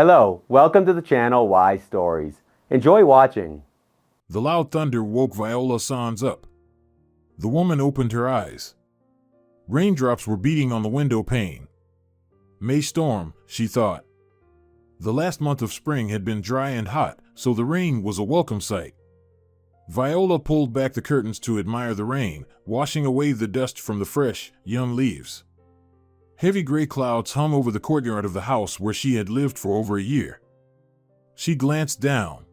Hello, welcome to the channel Why Stories. Enjoy watching. The loud thunder woke Viola Sans up. The woman opened her eyes. Raindrops were beating on the window pane. May storm, she thought. The last month of spring had been dry and hot, so the rain was a welcome sight. Viola pulled back the curtains to admire the rain, washing away the dust from the fresh, young leaves. Heavy gray clouds hung over the courtyard of the house where she had lived for over a year. She glanced down.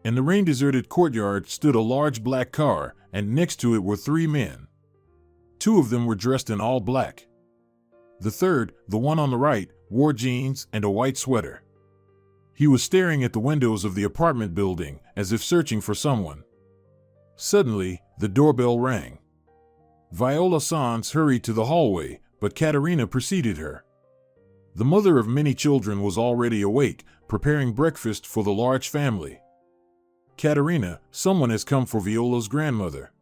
In the rain-deserted courtyard stood a large black car, and next to it were three men. Two of them were dressed in all black. The third, the one on the right, wore jeans and a white sweater. He was staring at the windows of the apartment building, as if searching for someone. Suddenly, the doorbell rang. Viola Sans hurried to the hallway, but Katerina preceded her. The mother of many children was already awake, preparing breakfast for the large family. Katerina, someone has come for Viola's grandmother.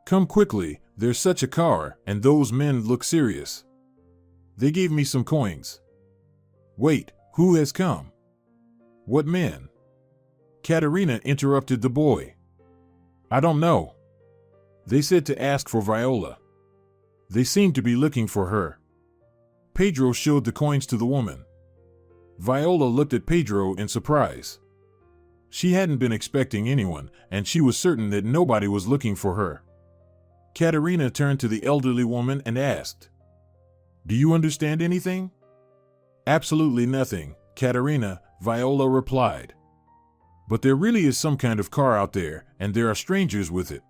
Come quickly, there's such a car, and those men look serious. They gave me some coins. Wait, who has come? What men? Katerina interrupted the boy. I don't know. They said to ask for Viola. They seemed to be looking for her. Pedro showed the coins to the woman. Viola looked at Pedro in surprise. She hadn't been expecting anyone, and she was certain that nobody was looking for her. Katerina turned to the elderly woman and asked, Do you understand anything? Absolutely nothing, Katerina, Viola replied. But there really is some kind of car out there, and there are strangers with it.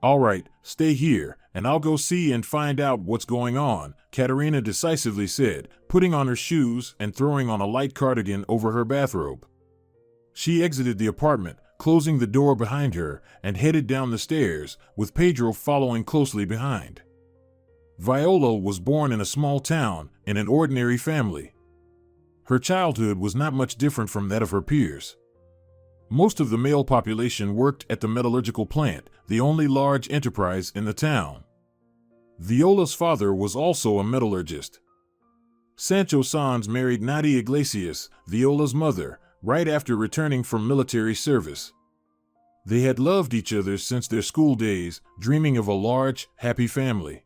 All right, stay here, and I'll go see and find out what's going on, Katerina decisively said, putting on her shoes and throwing on a light cardigan over her bathrobe. She exited the apartment, closing the door behind her, and headed down the stairs, with Pedro following closely behind. Viola was born in a small town, in an ordinary family. Her childhood was not much different from that of her peers. Most of the male population worked at the metallurgical plant, the only large enterprise in the town. Viola's father was also a metallurgist. Sancho Sans married Nadia Iglesias, Viola's mother, right after returning from military service. They had loved each other since their school days, dreaming of a large, happy family.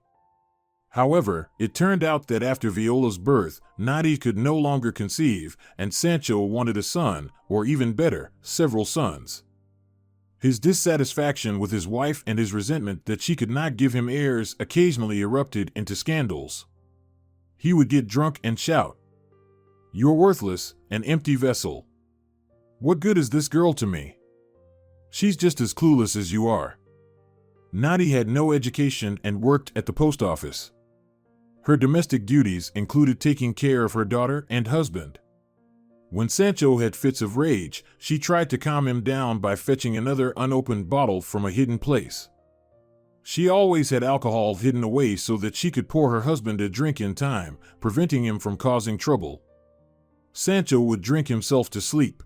However, it turned out that after Viola's birth, Nadia could no longer conceive, and Sancho wanted a son, or even better, several sons. His dissatisfaction with his wife and his resentment that she could not give him heirs occasionally erupted into scandals. He would get drunk and shout, You're worthless, an empty vessel. What good is this girl to me? She's just as clueless as you are. Nadia had no education and worked at the post office. Her domestic duties included taking care of her daughter and husband. When Sancho had fits of rage, she tried to calm him down by fetching another unopened bottle from a hidden place. She always had alcohol hidden away so that she could pour her husband a drink in time, preventing him from causing trouble. Sancho would drink himself to sleep.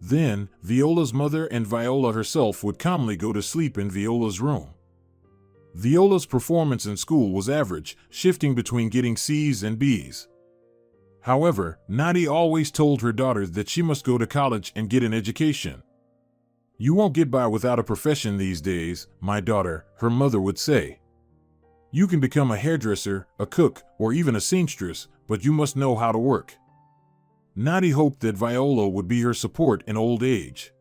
Then, Viola's mother and Viola herself would calmly go to sleep in Viola's room. Viola's performance in school was average, shifting between getting C's and B's. However, Nadia always told her daughter that she must go to college and get an education. You won't get by without a profession these days, my daughter, her mother would say. You can become a hairdresser, a cook, or even a seamstress, but you must know how to work. Nadia hoped that Viola would be her support in old age.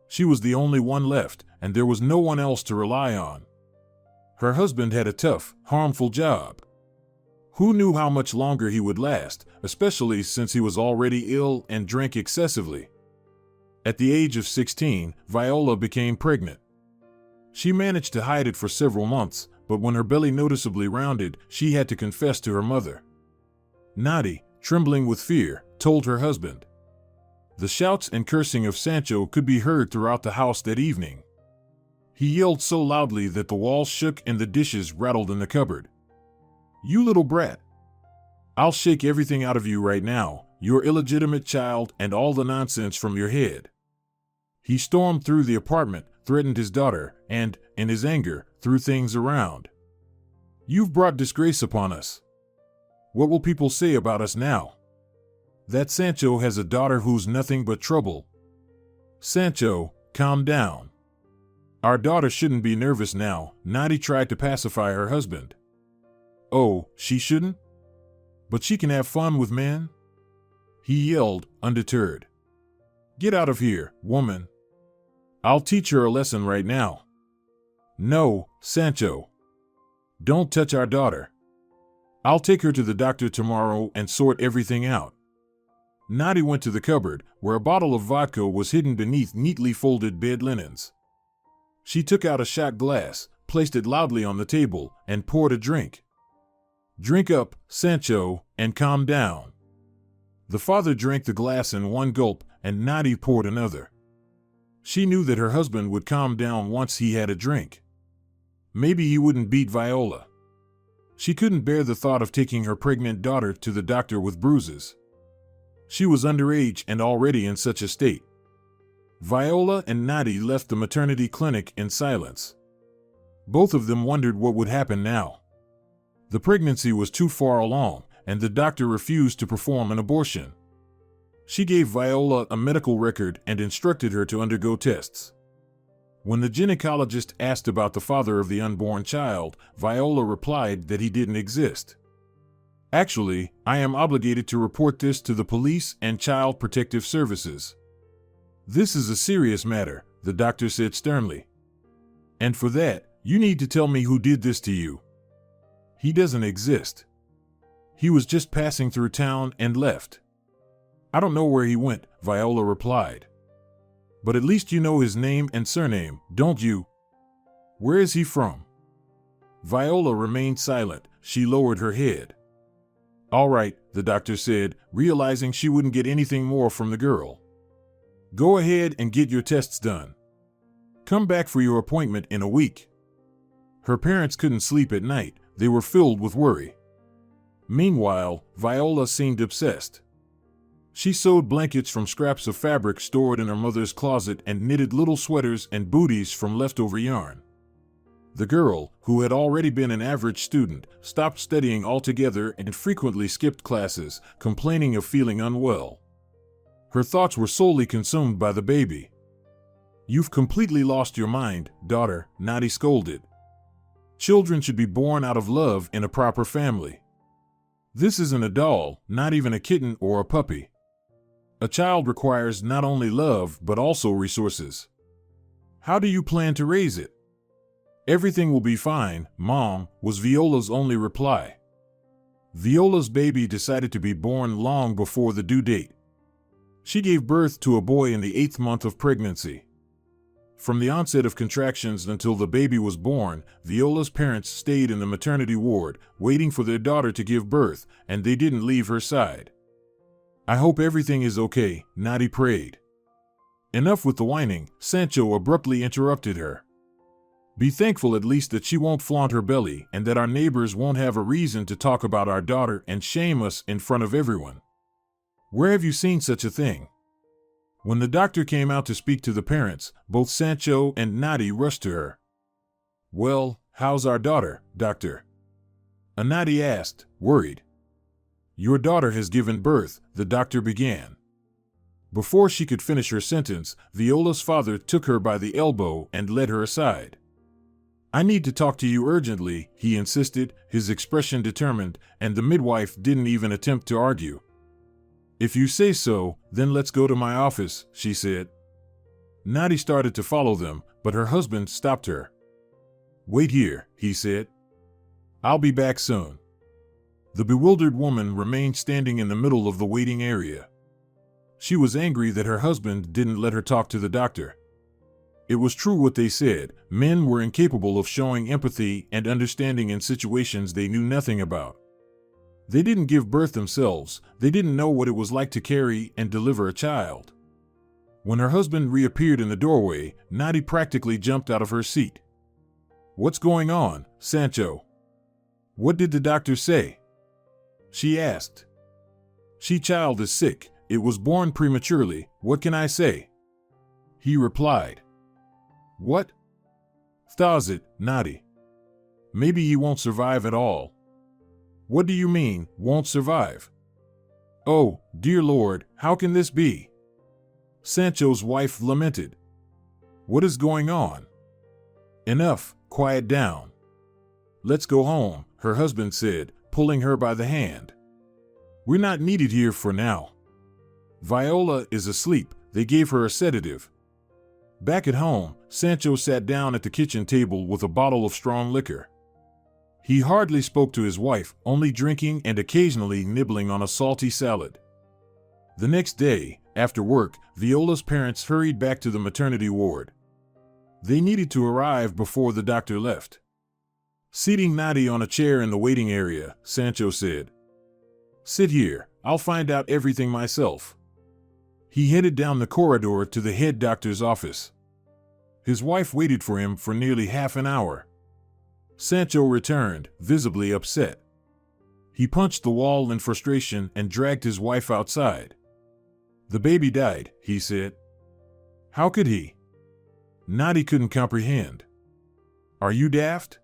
She was the only one left, and there was no one else to rely on. Her husband had a tough, harmful job. Who knew how much longer he would last, especially since he was already ill and drank excessively. At the age of 16, Viola became pregnant. She managed to hide it for several months, but when her belly noticeably rounded, she had to confess to her mother. Nadia, trembling with fear, told her husband. The shouts and cursing of Sancho could be heard throughout the house that evening. He yelled so loudly that the walls shook and the dishes rattled in the cupboard. You little brat! I'll shake everything out of you right now, your illegitimate child and all the nonsense from your head. He stormed through the apartment, threatened his daughter, and, in his anger, threw things around. You've brought disgrace upon us. What will people say about us now? That Sancho has a daughter who's nothing but trouble. Sancho, calm down. Our daughter shouldn't be nervous now. Nadi tried to pacify her husband. Oh, she shouldn't? But she can have fun with men? He yelled, undeterred. Get out of here, woman. I'll teach her a lesson right now. No, Sancho. Don't touch our daughter. I'll take her to the doctor tomorrow and sort everything out. Nadi went to the cupboard, where a bottle of vodka was hidden beneath neatly folded bed linens. She took out a shot glass, placed it loudly on the table, and poured a drink. Drink up, Sancho, and calm down. The father drank the glass in one gulp, and Nadi poured another. She knew that her husband would calm down once he had a drink. Maybe he wouldn't beat Viola. She couldn't bear the thought of taking her pregnant daughter to the doctor with bruises. She was underage and already in such a state. Viola and Nadi left the maternity clinic in silence. Both of them wondered what would happen now. The pregnancy was too far along, and the doctor refused to perform an abortion. She gave Viola a medical record and instructed her to undergo tests. When the gynecologist asked about the father of the unborn child, Viola replied that he didn't exist. Actually, I am obligated to report this to the police and Child Protective Services. This is a serious matter, the doctor said sternly. And for that, you need to tell me who did this to you. He doesn't exist. He was just passing through town and left. I don't know where he went, Viola replied. But at least you know his name and surname, don't you? Where is he from? Viola remained silent. She lowered her head. All right, the doctor said, realizing she wouldn't get anything more from the girl. Go ahead and get your tests done. Come back for your appointment in a week. Her parents couldn't sleep at night. They were filled with worry. Meanwhile, Viola seemed obsessed. She sewed blankets from scraps of fabric stored in her mother's closet and knitted little sweaters and booties from leftover yarn. The girl, who had already been an average student, stopped studying altogether and frequently skipped classes, complaining of feeling unwell. Her thoughts were solely consumed by the baby. You've completely lost your mind, daughter, Nadi scolded. Children should be born out of love in a proper family. This isn't a doll, not even a kitten or a puppy. A child requires not only love but also resources. How do you plan to raise it? Everything will be fine, Mom, was Viola's only reply. Viola's baby decided to be born long before the due date. She gave birth to a boy in the 8th month of pregnancy. From the onset of contractions until the baby was born, Viola's parents stayed in the maternity ward, waiting for their daughter to give birth, and they didn't leave her side. I hope everything is okay, Nadi prayed. Enough with the whining, Sancho abruptly interrupted her. Be thankful at least that she won't flaunt her belly and that our neighbors won't have a reason to talk about our daughter and shame us in front of everyone. Where have you seen such a thing? When the doctor came out to speak to the parents, both Sancho and Nadi rushed to her. Well, how's our daughter, doctor? Nadi asked, worried. Your daughter has given birth, the doctor began. Before she could finish her sentence, Viola's father took her by the elbow and led her aside. I need to talk to you urgently, he insisted, his expression determined, and the midwife didn't even attempt to argue. If you say so, then let's go to my office, she said. Nadi started to follow them, but her husband stopped her. Wait here, he said. I'll be back soon. The bewildered woman remained standing in the middle of the waiting area. She was angry that her husband didn't let her talk to the doctor. It was true what they said, men were incapable of showing empathy and understanding in situations they knew nothing about. They didn't give birth themselves, they didn't know what it was like to carry and deliver a child. When her husband reappeared in the doorway, Nadi practically jumped out of her seat. What's going on, Sancho? What did the doctor say? She asked. She child is sick, it was born prematurely, what can I say? He replied. What? Thaws it, Nadi. Maybe he won't survive at all. What do you mean, won't survive? "Oh, dear Lord, how can this be?" Sancho's wife lamented. "What is going on?" "Enough, quiet down. Let's go home," her husband said, pulling her by the hand. "We're not needed here for now. Viola is asleep. They gave her a sedative." Back at home, Sancho sat down at the kitchen table with a bottle of strong liquor. He hardly spoke to his wife, only drinking and occasionally nibbling on a salty salad. The next day, after work, Viola's parents hurried back to the maternity ward. They needed to arrive before the doctor left. Seating Nadi on a chair in the waiting area, Sancho said, "Sit here, I'll find out everything myself." He headed down the corridor to the head doctor's office. His wife waited for him for nearly half an hour. Sancho returned, visibly upset. He punched the wall in frustration and dragged his wife outside. "The baby died," he said. "How could he?" Nadi couldn't comprehend. "Are you daft?"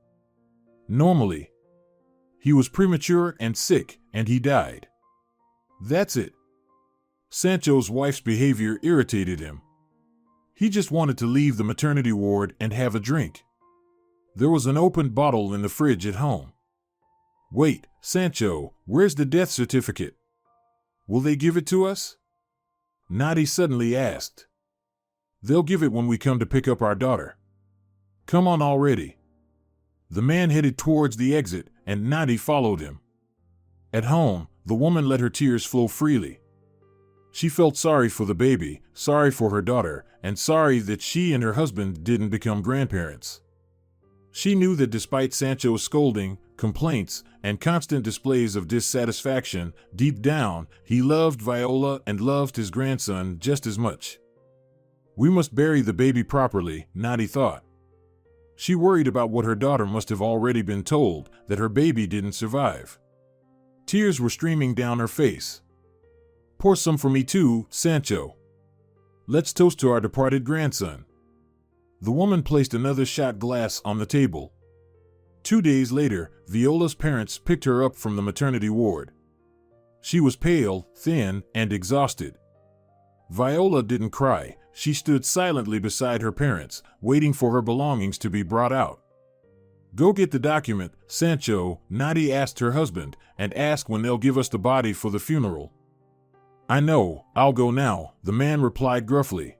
"Normally. He was premature and sick, and he died. That's it." Sancho's wife's behavior irritated him. He just wanted to leave the maternity ward and have a drink. There was an open bottle in the fridge at home. "Wait, Sancho, where's the death certificate? Will they give it to us?" Nadi suddenly asked. "They'll give it when we come to pick up our daughter. Come on already." The man headed towards the exit, and Nadi followed him. At home, the woman let her tears flow freely. She felt sorry for the baby, sorry for her daughter, and sorry that she and her husband didn't become grandparents. She knew that despite Sancho's scolding, complaints, and constant displays of dissatisfaction, deep down, he loved Viola and loved his grandson just as much. "We must bury the baby properly," Nadi thought. She worried about what her daughter must have already been told, that her baby didn't survive. Tears were streaming down her face. "Pour some for me too, Sancho. Let's toast to our departed grandson." The woman placed another shot glass on the table. 2 days later, Viola's parents picked her up from the maternity ward. She was pale, thin, and exhausted. Viola didn't cry. She stood silently beside her parents, waiting for her belongings to be brought out. "Go get the document, Sancho," Nadi asked her husband, "and ask when they'll give us the body for the funeral." "I know, I'll go now," the man replied gruffly.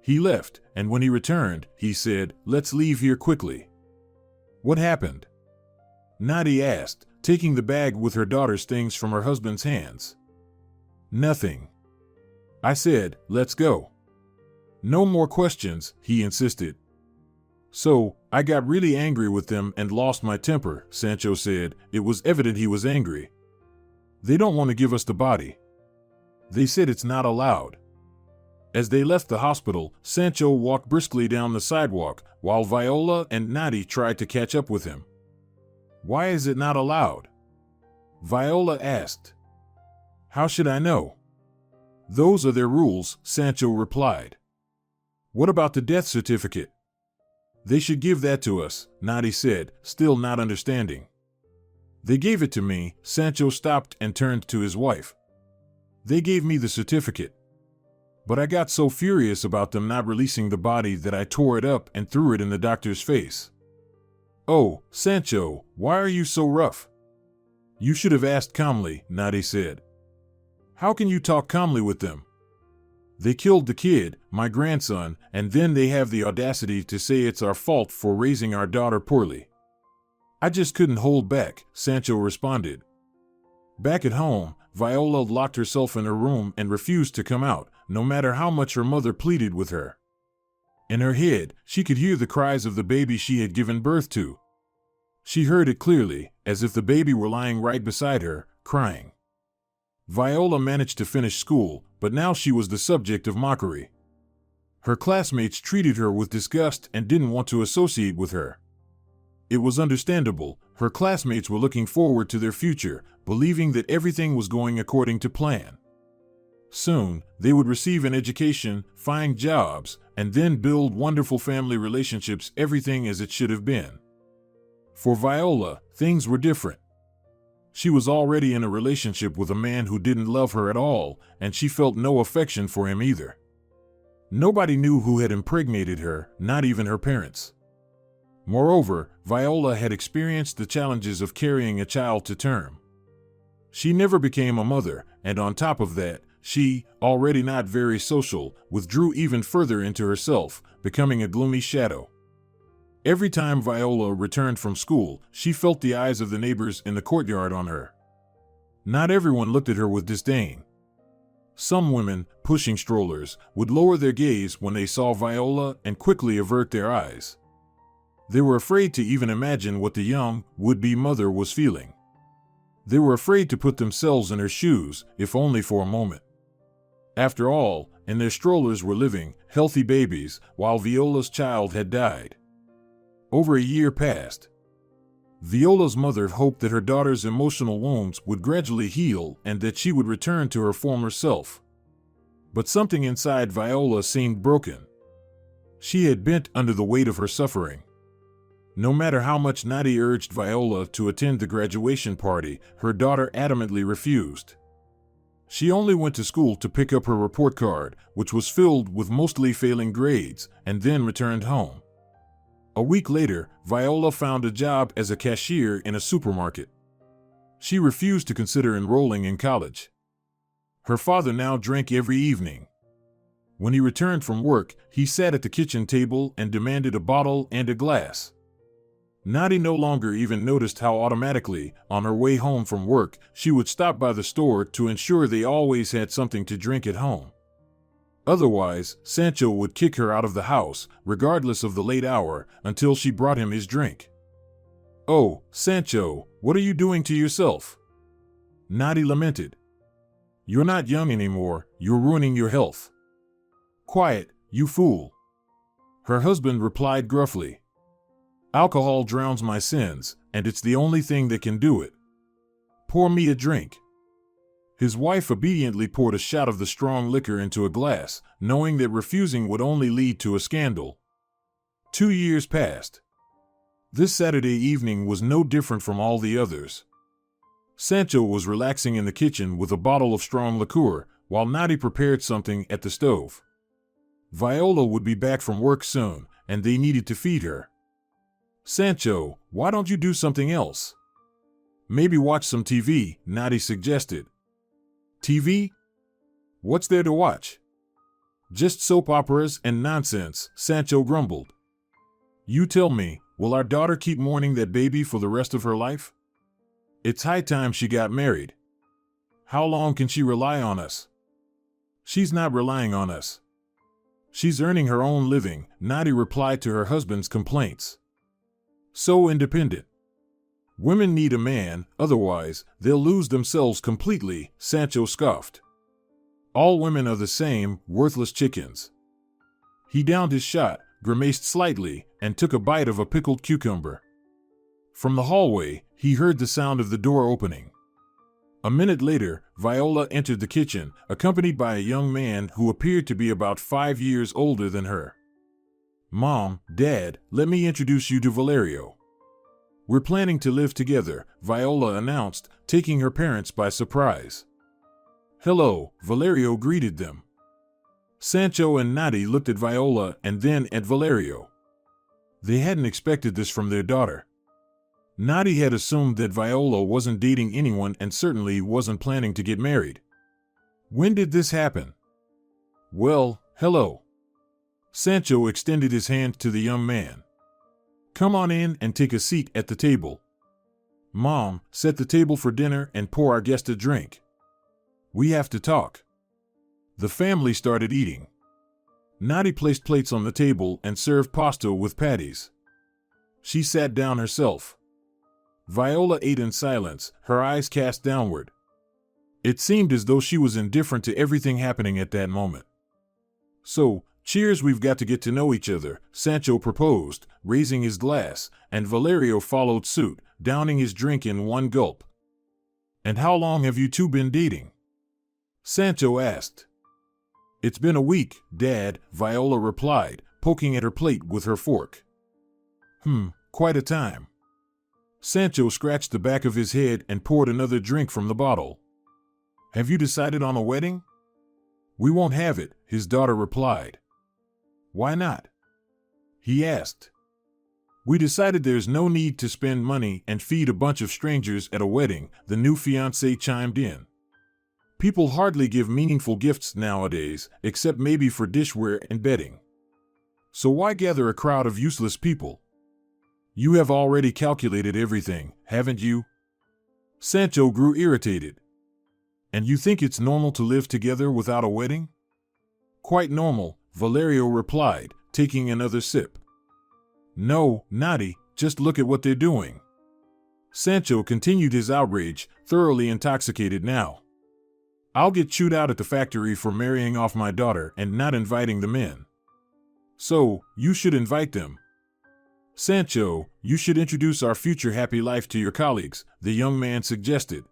He left, and when he returned, he said, "Let's leave here quickly." "What happened?" Nadi asked, taking the bag with her daughter's things from her husband's hands. "Nothing. I said, let's go." "No more questions," he insisted. "So, I got really angry with them and lost my temper," Sancho said. It was evident he was angry. "They don't want to give us the body. They said it's not allowed." As they left the hospital, Sancho walked briskly down the sidewalk, while Viola and Nadi tried to catch up with him. "Why is it not allowed?" Viola asked. "How should I know?" "Those are their rules," Sancho replied. "What about the death certificate?" "They should give that to us," Nadi said, still not understanding. "They gave it to me." Sancho stopped and turned to his wife. "They gave me the certificate. But I got so furious about them not releasing the body that I tore it up and threw it in the doctor's face." "Oh, Sancho, why are you so rough?" "You should have asked calmly," Nadi said. "How can you talk calmly with them? They killed the kid, my grandson, and then they have the audacity to say it's our fault for raising our daughter poorly." "I just couldn't hold back," Sancho responded. Back at home, Viola locked herself in her room and refused to come out, no matter how much her mother pleaded with her. In her head, she could hear the cries of the baby she had given birth to. She heard it clearly, as if the baby were lying right beside her, crying. Viola managed to finish school, but now she was the subject of mockery. Her classmates treated her with disgust and didn't want to associate with her. It was understandable. Her classmates were looking forward to their future, believing that everything was going according to plan. Soon, they would receive an education, find jobs, and then build wonderful family relationships, everything as it should have been. For Viola, things were different. She was already in a relationship with a man who didn't love her at all, and she felt no affection for him either. Nobody knew who had impregnated her, not even her parents. Moreover, Viola had experienced the challenges of carrying a child to term. She never became a mother, and on top of that, she, already not very social, withdrew even further into herself, becoming a gloomy shadow. Every time Viola returned from school, she felt the eyes of the neighbors in the courtyard on her. Not everyone looked at her with disdain. Some women, pushing strollers, would lower their gaze when they saw Viola and quickly avert their eyes. They were afraid to even imagine what the young, would-be mother was feeling. They were afraid to put themselves in her shoes, if only for a moment. After all, in their strollers were living, healthy babies, while Viola's child had died. Over a year passed. Viola's mother hoped that her daughter's emotional wounds would gradually heal and that she would return to her former self. But something inside Viola seemed broken. She had bent under the weight of her suffering. No matter how much Nadi urged Viola to attend the graduation party, her daughter adamantly refused. She only went to school to pick up her report card, which was filled with mostly failing grades, and then returned home. A week later, Viola found a job as a cashier in a supermarket. She refused to consider enrolling in college. Her father now drank every evening. When he returned from work, he sat at the kitchen table and demanded a bottle and a glass. Nadi no longer even noticed how automatically, on her way home from work, she would stop by the store to ensure they always had something to drink at home. Otherwise, Sancho would kick her out of the house, regardless of the late hour, until she brought him his drink. "Oh, Sancho, what are you doing to yourself?" Nadi lamented. "You're not young anymore, you're ruining your health." "Quiet, you fool," her husband replied gruffly. "Alcohol drowns my sins, and it's the only thing that can do it. Pour me a drink." His wife obediently poured a shot of the strong liquor into a glass, knowing that refusing would only lead to a scandal. 2 years passed. This Saturday evening was no different from all the others. Sancho was relaxing in the kitchen with a bottle of strong liqueur, while Nadi prepared something at the stove. Viola would be back from work soon, and they needed to feed her. "Sancho, why don't you do something else?" "Maybe watch some TV," Nadi suggested. "TV? What's there to watch?" "Just soap operas and nonsense," Sancho grumbled. "You tell me, will our daughter keep mourning that baby for the rest of her life? It's high time she got married. How long can she rely on us?" "She's not relying on us. She's earning her own living," Nadi replied to her husband's complaints. "So independent. Women need a man, otherwise they'll lose themselves completely," Sancho scoffed. "All women are the same, worthless chickens." He downed his shot, grimaced slightly, and took a bite of a pickled cucumber. From the hallway, he heard the sound of the door opening. A minute later, Viola entered the kitchen, accompanied by a young man who appeared to be about 5 years older than her. "Mom, Dad, let me introduce you to Valerio. We're planning to live together," Viola announced, taking her parents by surprise. "Hello," Valerio greeted them. Sancho and Nadi looked at Viola and then at Valerio. They hadn't expected this from their daughter. Nadi had assumed that Viola wasn't dating anyone and certainly wasn't planning to get married. "When did this happen?" "Well, hello." Sancho extended his hand to the young man. "Come on in and take a seat at the table. Mom, set the table for dinner and pour our guest a drink. We have to talk." The family started eating. Nadi placed plates on the table and served pasta with patties. She sat down herself. Viola ate in silence, her eyes cast downward. It seemed as though she was indifferent to everything happening at that moment. "So, cheers, we've got to get to know each other," Sancho proposed, raising his glass, and Valerio followed suit, downing his drink in one gulp. "And how long have you two been dating?" Sancho asked. "It's been a week, Dad," Viola replied, poking at her plate with her fork. Quite a time." Sancho scratched the back of his head and poured another drink from the bottle. Have you decided on a wedding? We won't have it, his daughter replied. Why not? He asked. We decided there's no need to spend money and feed a bunch of strangers at a wedding, the new fiancé chimed in. People hardly give meaningful gifts nowadays, except maybe for dishware and bedding. So why gather a crowd of useless people? You have already calculated everything, haven't you? Sancho grew irritated. And you think it's normal to live together without a wedding? Quite normal, Valerio replied, taking another sip. No, naughty, just look at what they're doing. Sancho continued his outrage, thoroughly intoxicated now. I'll get chewed out at the factory for marrying off my daughter and not inviting the men. So, you should invite them. Sancho, you should introduce our future happy life to your colleagues, the young man suggested.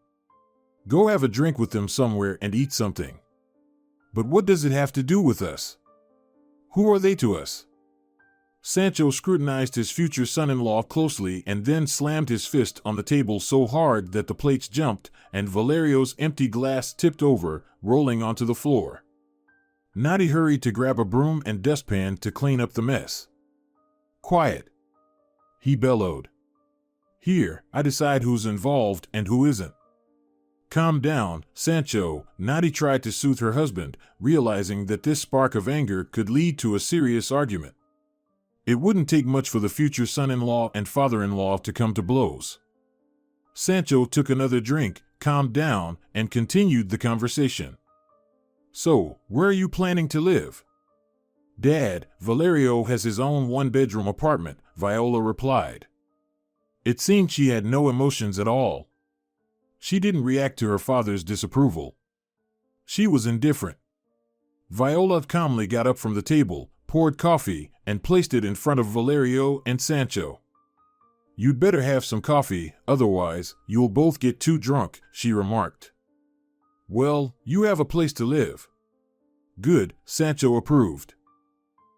Go have a drink with them somewhere and eat something. But what does it have to do with us? Who are they to us? Sancho scrutinized his future son-in-law closely and then slammed his fist on the table so hard that the plates jumped and Valerio's empty glass tipped over, rolling onto the floor. Naughty hurried to grab a broom and dustpan to clean up the mess. Quiet, he bellowed. Here, I decide who's involved and who isn't. Calm down, Sancho, Naughty tried to soothe her husband, realizing that this spark of anger could lead to a serious argument. It wouldn't take much for the future son-in-law and father-in-law to come to blows. Sancho took another drink, calmed down, and continued the conversation. So, where are you planning to live? Dad, Valerio has his own one-bedroom apartment, Viola replied. It seemed she had no emotions at all. She didn't react to her father's disapproval. She was indifferent. Viola calmly got up from the table, poured coffee, and placed it in front of Valerio and Sancho. You'd better have some coffee, otherwise, you'll both get too drunk, she remarked. Well, you have a place to live. Good, Sancho approved.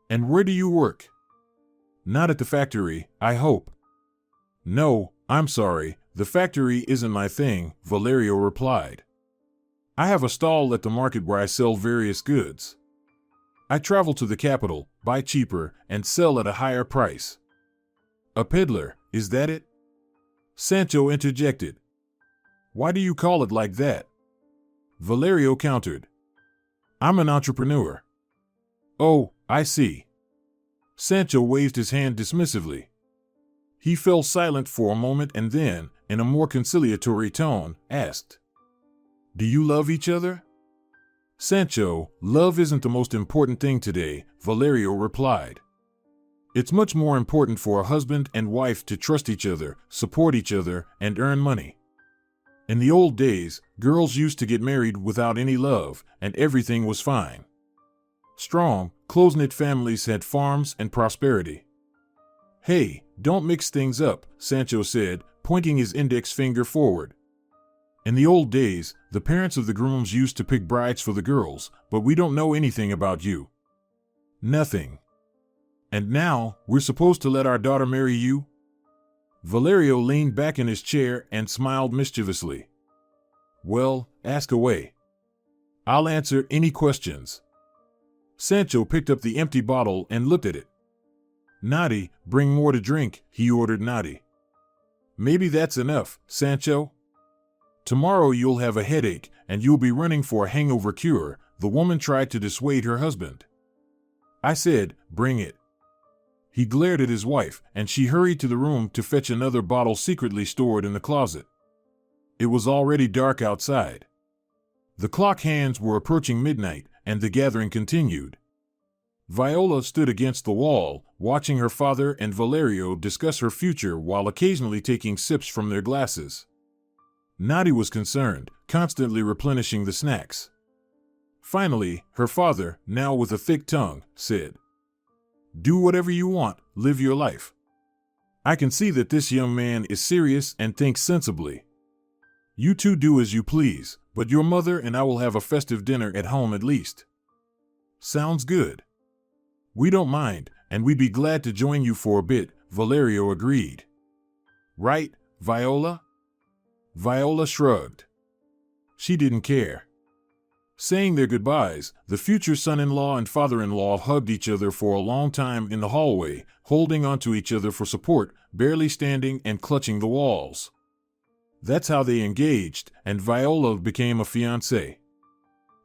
And where do you work? Not at the factory, I hope. No, I'm sorry, the factory isn't my thing, Valerio replied. I have a stall at the market where I sell various goods. I travel to the capital, buy cheaper, and sell at a higher price. A peddler, is that it? Sancho interjected. Why do you call it like that? Valerio countered. I'm an entrepreneur. Oh, I see. Sancho waved his hand dismissively. He fell silent for a moment and then, in a more conciliatory tone, asked, Do you love each other? Sancho, love isn't the most important thing today, Valerio replied. It's much more important for a husband and wife to trust each other, support each other, and earn money. In the old days, girls used to get married without any love, and everything was fine. Strong, close-knit families had farms and prosperity. Hey, don't mix things up, Sancho said, pointing his index finger forward. In the old days, the parents of the grooms used to pick brides for the girls, but we don't know anything about you. Nothing. And now, we're supposed to let our daughter marry you? Valerio leaned back in his chair and smiled mischievously. Well, ask away. I'll answer any questions. Sancho picked up the empty bottle and looked at it. Naughty, bring more to drink, he ordered Naughty. Maybe that's enough, Sancho? Tomorrow you'll have a headache, and you'll be running for a hangover cure, the woman tried to dissuade her husband. I said, bring it. He glared at his wife, and she hurried to the room to fetch another bottle secretly stored in the closet. It was already dark outside. The clock hands were approaching midnight, and the gathering continued. Viola stood against the wall, watching her father and Valerio discuss her future while occasionally taking sips from their glasses. Naughty was concerned, constantly replenishing the snacks. Finally, her father, now with a thick tongue, said, Do whatever you want, live your life. I can see that this young man is serious and thinks sensibly. You two do as you please, but your mother and I will have a festive dinner at home at least. Sounds good. We don't mind, and we'd be glad to join you for a bit, Valerio agreed. Right, Viola? Viola shrugged. She didn't care. Saying their goodbyes, the future son-in-law and father-in-law hugged each other for a long time in the hallway, holding onto each other for support, barely standing and clutching the walls. That's how they engaged, and Viola became a fiancée.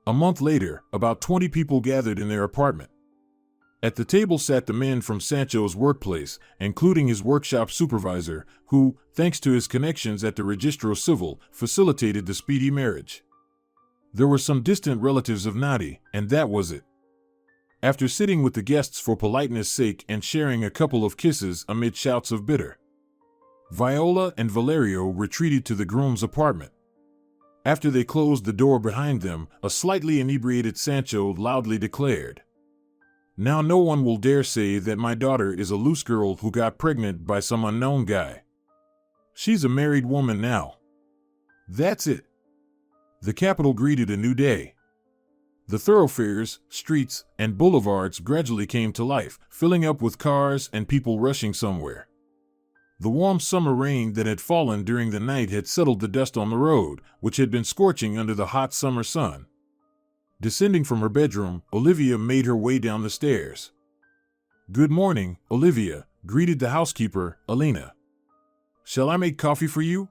A month later, about 20 people gathered in their apartment. At the table sat the men from Sancho's workplace, including his workshop supervisor, who, thanks to his connections at the Registro Civil, facilitated the speedy marriage. There were some distant relatives of Nadi, and that was it. After sitting with the guests for politeness' sake and sharing a couple of kisses amid shouts of bitter, Viola and Valerio retreated to the groom's apartment. After they closed the door behind them, a slightly inebriated Sancho loudly declared, "Now no one will dare say that my daughter is a loose girl who got pregnant by some unknown guy. She's a married woman now." That's it. The capital greeted a new day. The thoroughfares, streets, and boulevards gradually came to life, filling up with cars and people rushing somewhere. The warm summer rain that had fallen during the night had settled the dust on the road, which had been scorching under the hot summer sun. Descending from her bedroom, Olivia made her way down the stairs. "Good morning, Olivia," greeted the housekeeper, Alina. "Shall I make coffee for you?"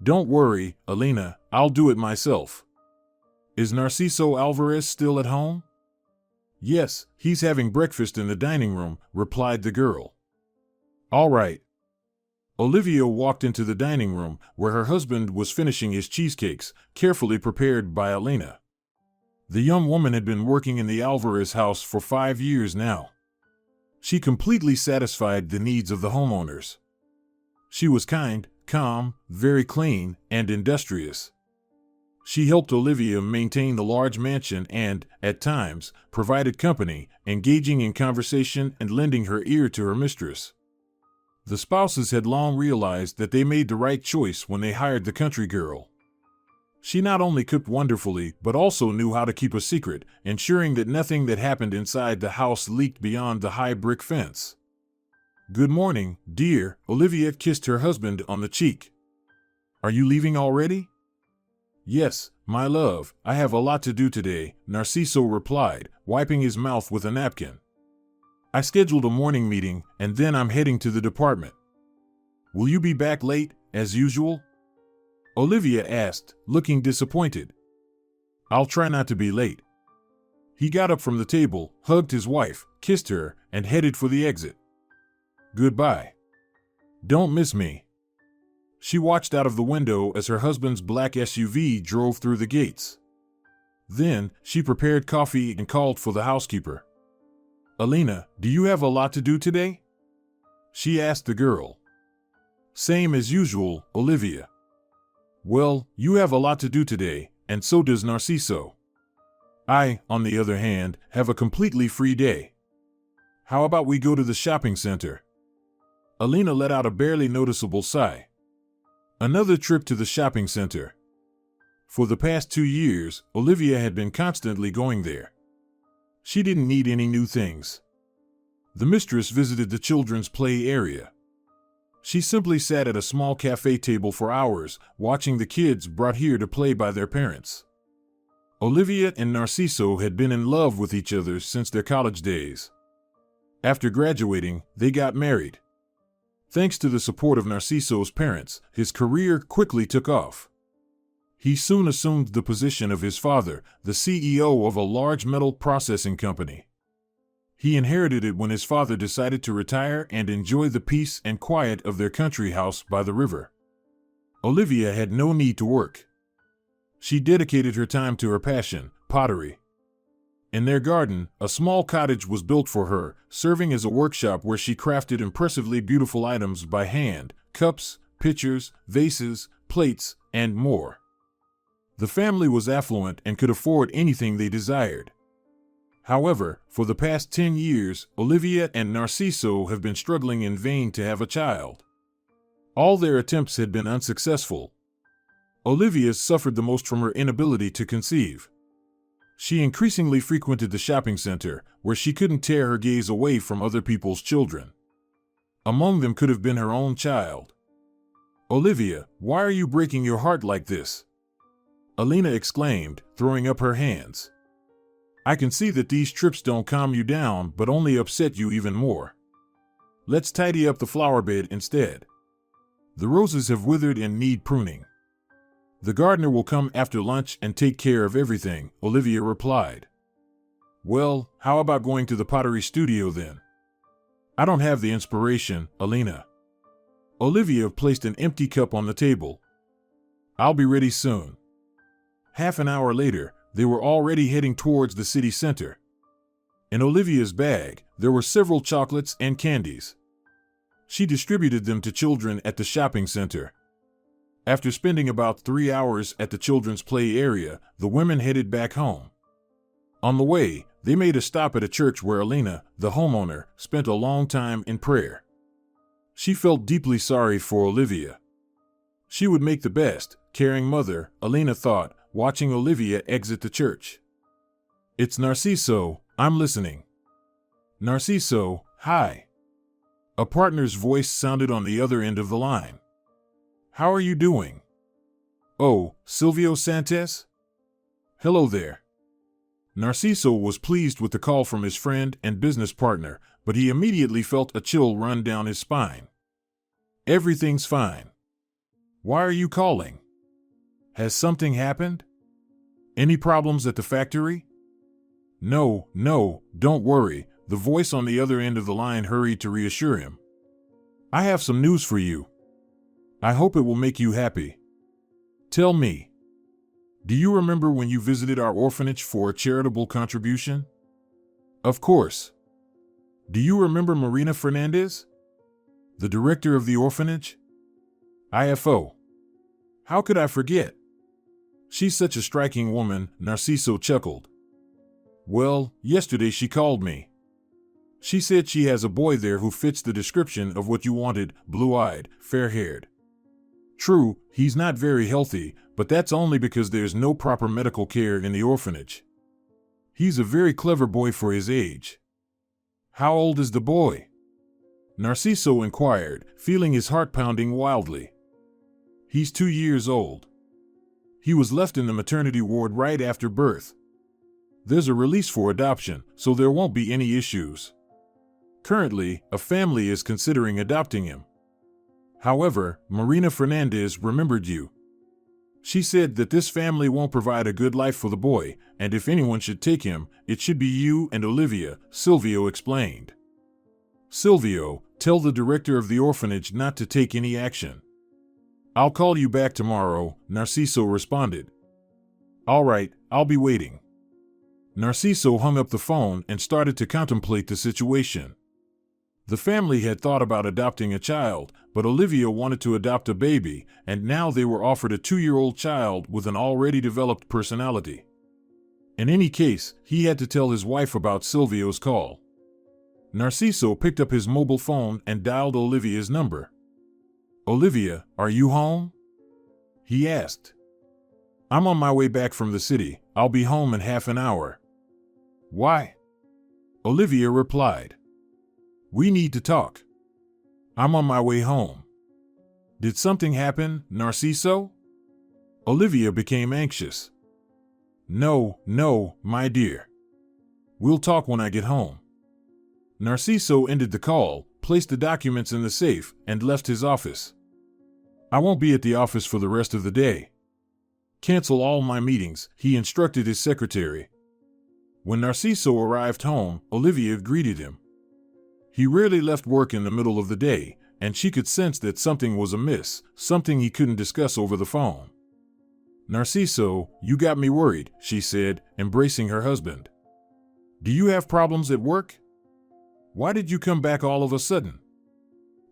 "Don't worry, Alina, I'll do it myself." "Is Narciso Alvarez still at home?" "Yes, he's having breakfast in the dining room," replied the girl. "All right." Olivia walked into the dining room, where her husband was finishing his cheesecakes, carefully prepared by Alina. The young woman had been working in the Alvarez house for 5 years now. She completely satisfied the needs of the homeowners. She was kind, calm, very clean, and industrious. She helped Olivia maintain the large mansion and, at times, provided company, engaging in conversation and lending her ear to her mistress. The spouses had long realized that they made the right choice when they hired the country girl. She not only cooked wonderfully but also knew how to keep a secret, ensuring that nothing that happened inside the house leaked beyond the high brick fence. "Good morning, dear," Olivia kissed her husband on the cheek. "Are you leaving already?" "Yes, my love, I have a lot to do today," Narciso replied, wiping his mouth with a napkin. "I scheduled a morning meeting, and then I'm heading to the department." "Will you be back late, as usual?" Olivia asked, looking disappointed. "I'll try not to be late." He got up from the table, hugged his wife, kissed her, and headed for the exit. "Goodbye. Don't miss me." She watched out of the window as her husband's black SUV drove through the gates. Then, she prepared coffee and called for the housekeeper. "Alina, do you have a lot to do today?" she asked the girl. "Same as usual, Olivia." "Well, you have a lot to do today, and so does Narciso. I, on the other hand, have a completely free day. How about we go to the shopping center?" Alina let out a barely noticeable sigh. Another trip to the shopping center. For the past 2 years, Olivia had been constantly going there. She didn't need any new things. The mistress visited the children's play area. She simply sat at a small cafe table for hours, watching the kids brought here to play by their parents. Olivia and Narciso had been in love with each other since their college days. After graduating, they got married. Thanks to the support of Narciso's parents, his career quickly took off. He soon assumed the position of his father, the CEO of a large metal processing company. He inherited it when his father decided to retire and enjoy the peace and quiet of their country house by the river. Olivia had no need to work. She dedicated her time to her passion, pottery. In their garden, a small cottage was built for her, serving as a workshop where she crafted impressively beautiful items by hand: cups, pitchers, vases, plates, and more. The family was affluent and could afford anything they desired. However, for the past 10 years, Olivia and Narciso have been struggling in vain to have a child. All their attempts had been unsuccessful. Olivia suffered the most from her inability to conceive. She increasingly frequented the shopping center, where she couldn't tear her gaze away from other people's children. Among them could have been her own child. Olivia, why are you breaking your heart like this? Alina exclaimed, throwing up her hands. I can see that these trips don't calm you down, but only upset you even more. Let's tidy up the flower bed instead. The roses have withered and need pruning. The gardener will come after lunch and take care of everything, Olivia replied. Well, how about going to the pottery studio then? I don't have the inspiration, Alina. Olivia placed an empty cup on the table. I'll be ready soon. Half an hour later, they were already heading towards the city center. In Olivia's bag, there were several chocolates and candies. She distributed them to children at the shopping center. After spending about 3 hours at the children's play area, the women headed back home. On the way, they made a stop at a church where Alina, the homeowner, spent a long time in prayer. She felt deeply sorry for Olivia. She would make the best, caring mother, Alina thought, watching Olivia exit the church. It's Narciso, I'm listening. Narciso, hi. A partner's voice sounded on the other end of the line. How are you doing? Oh, Silvio Santos? Hello there. Narciso was pleased with the call from his friend and business partner, but he immediately felt a chill run down his spine. Everything's fine. Why are you calling? Has something happened? Any problems at the factory? No, don't worry, the voice on the other end of the line hurried to reassure him. I have some news for you. I hope it will make you happy. Tell me. Do you remember when you visited our orphanage for a charitable contribution? Of course. Do you remember Marina Fernandez? The director of the orphanage? IFO. How could I forget? She's such a striking woman, Narciso chuckled. Well, yesterday she called me. She said she has a boy there who fits the description of what you wanted, blue-eyed, fair-haired. True, he's not very healthy, but that's only because there's no proper medical care in the orphanage. He's a very clever boy for his age. How old is the boy? Narciso inquired, feeling his heart pounding wildly. He's 2 years old. He was left in the maternity ward right after birth. There's a release for adoption, so there won't be any issues. Currently, a family is considering adopting him. However, Marina Fernandez remembered you. She said that this family won't provide a good life for the boy, and if anyone should take him, it should be you and Olivia, Silvio explained. Silvio, tell the director of the orphanage not to take any action. I'll call you back tomorrow, Narciso responded. All right, I'll be waiting. Narciso hung up the phone and started to contemplate the situation. The family had thought about adopting a child, but Olivia wanted to adopt a baby, and now they were offered a 2-year-old child with an already developed personality. In any case, he had to tell his wife about Silvio's call. Narciso picked up his mobile phone and dialed Olivia's number. Olivia, are you home? He asked. I'm on my way back from the city. I'll be home in half an hour. Why? Olivia replied. We need to talk. I'm on my way home. Did something happen, Narciso? Olivia became anxious. No, my dear. We'll talk when I get home. Narciso ended the call, placed the documents in the safe, and left his office. I won't be at the office for the rest of the day. Cancel all my meetings, he instructed his secretary. When Narciso arrived home, Olivia greeted him. He rarely left work in the middle of the day, and she could sense that something was amiss, something he couldn't discuss over the phone. Narciso, you got me worried, she said, embracing her husband. Do you have problems at work? Why did you come back all of a sudden?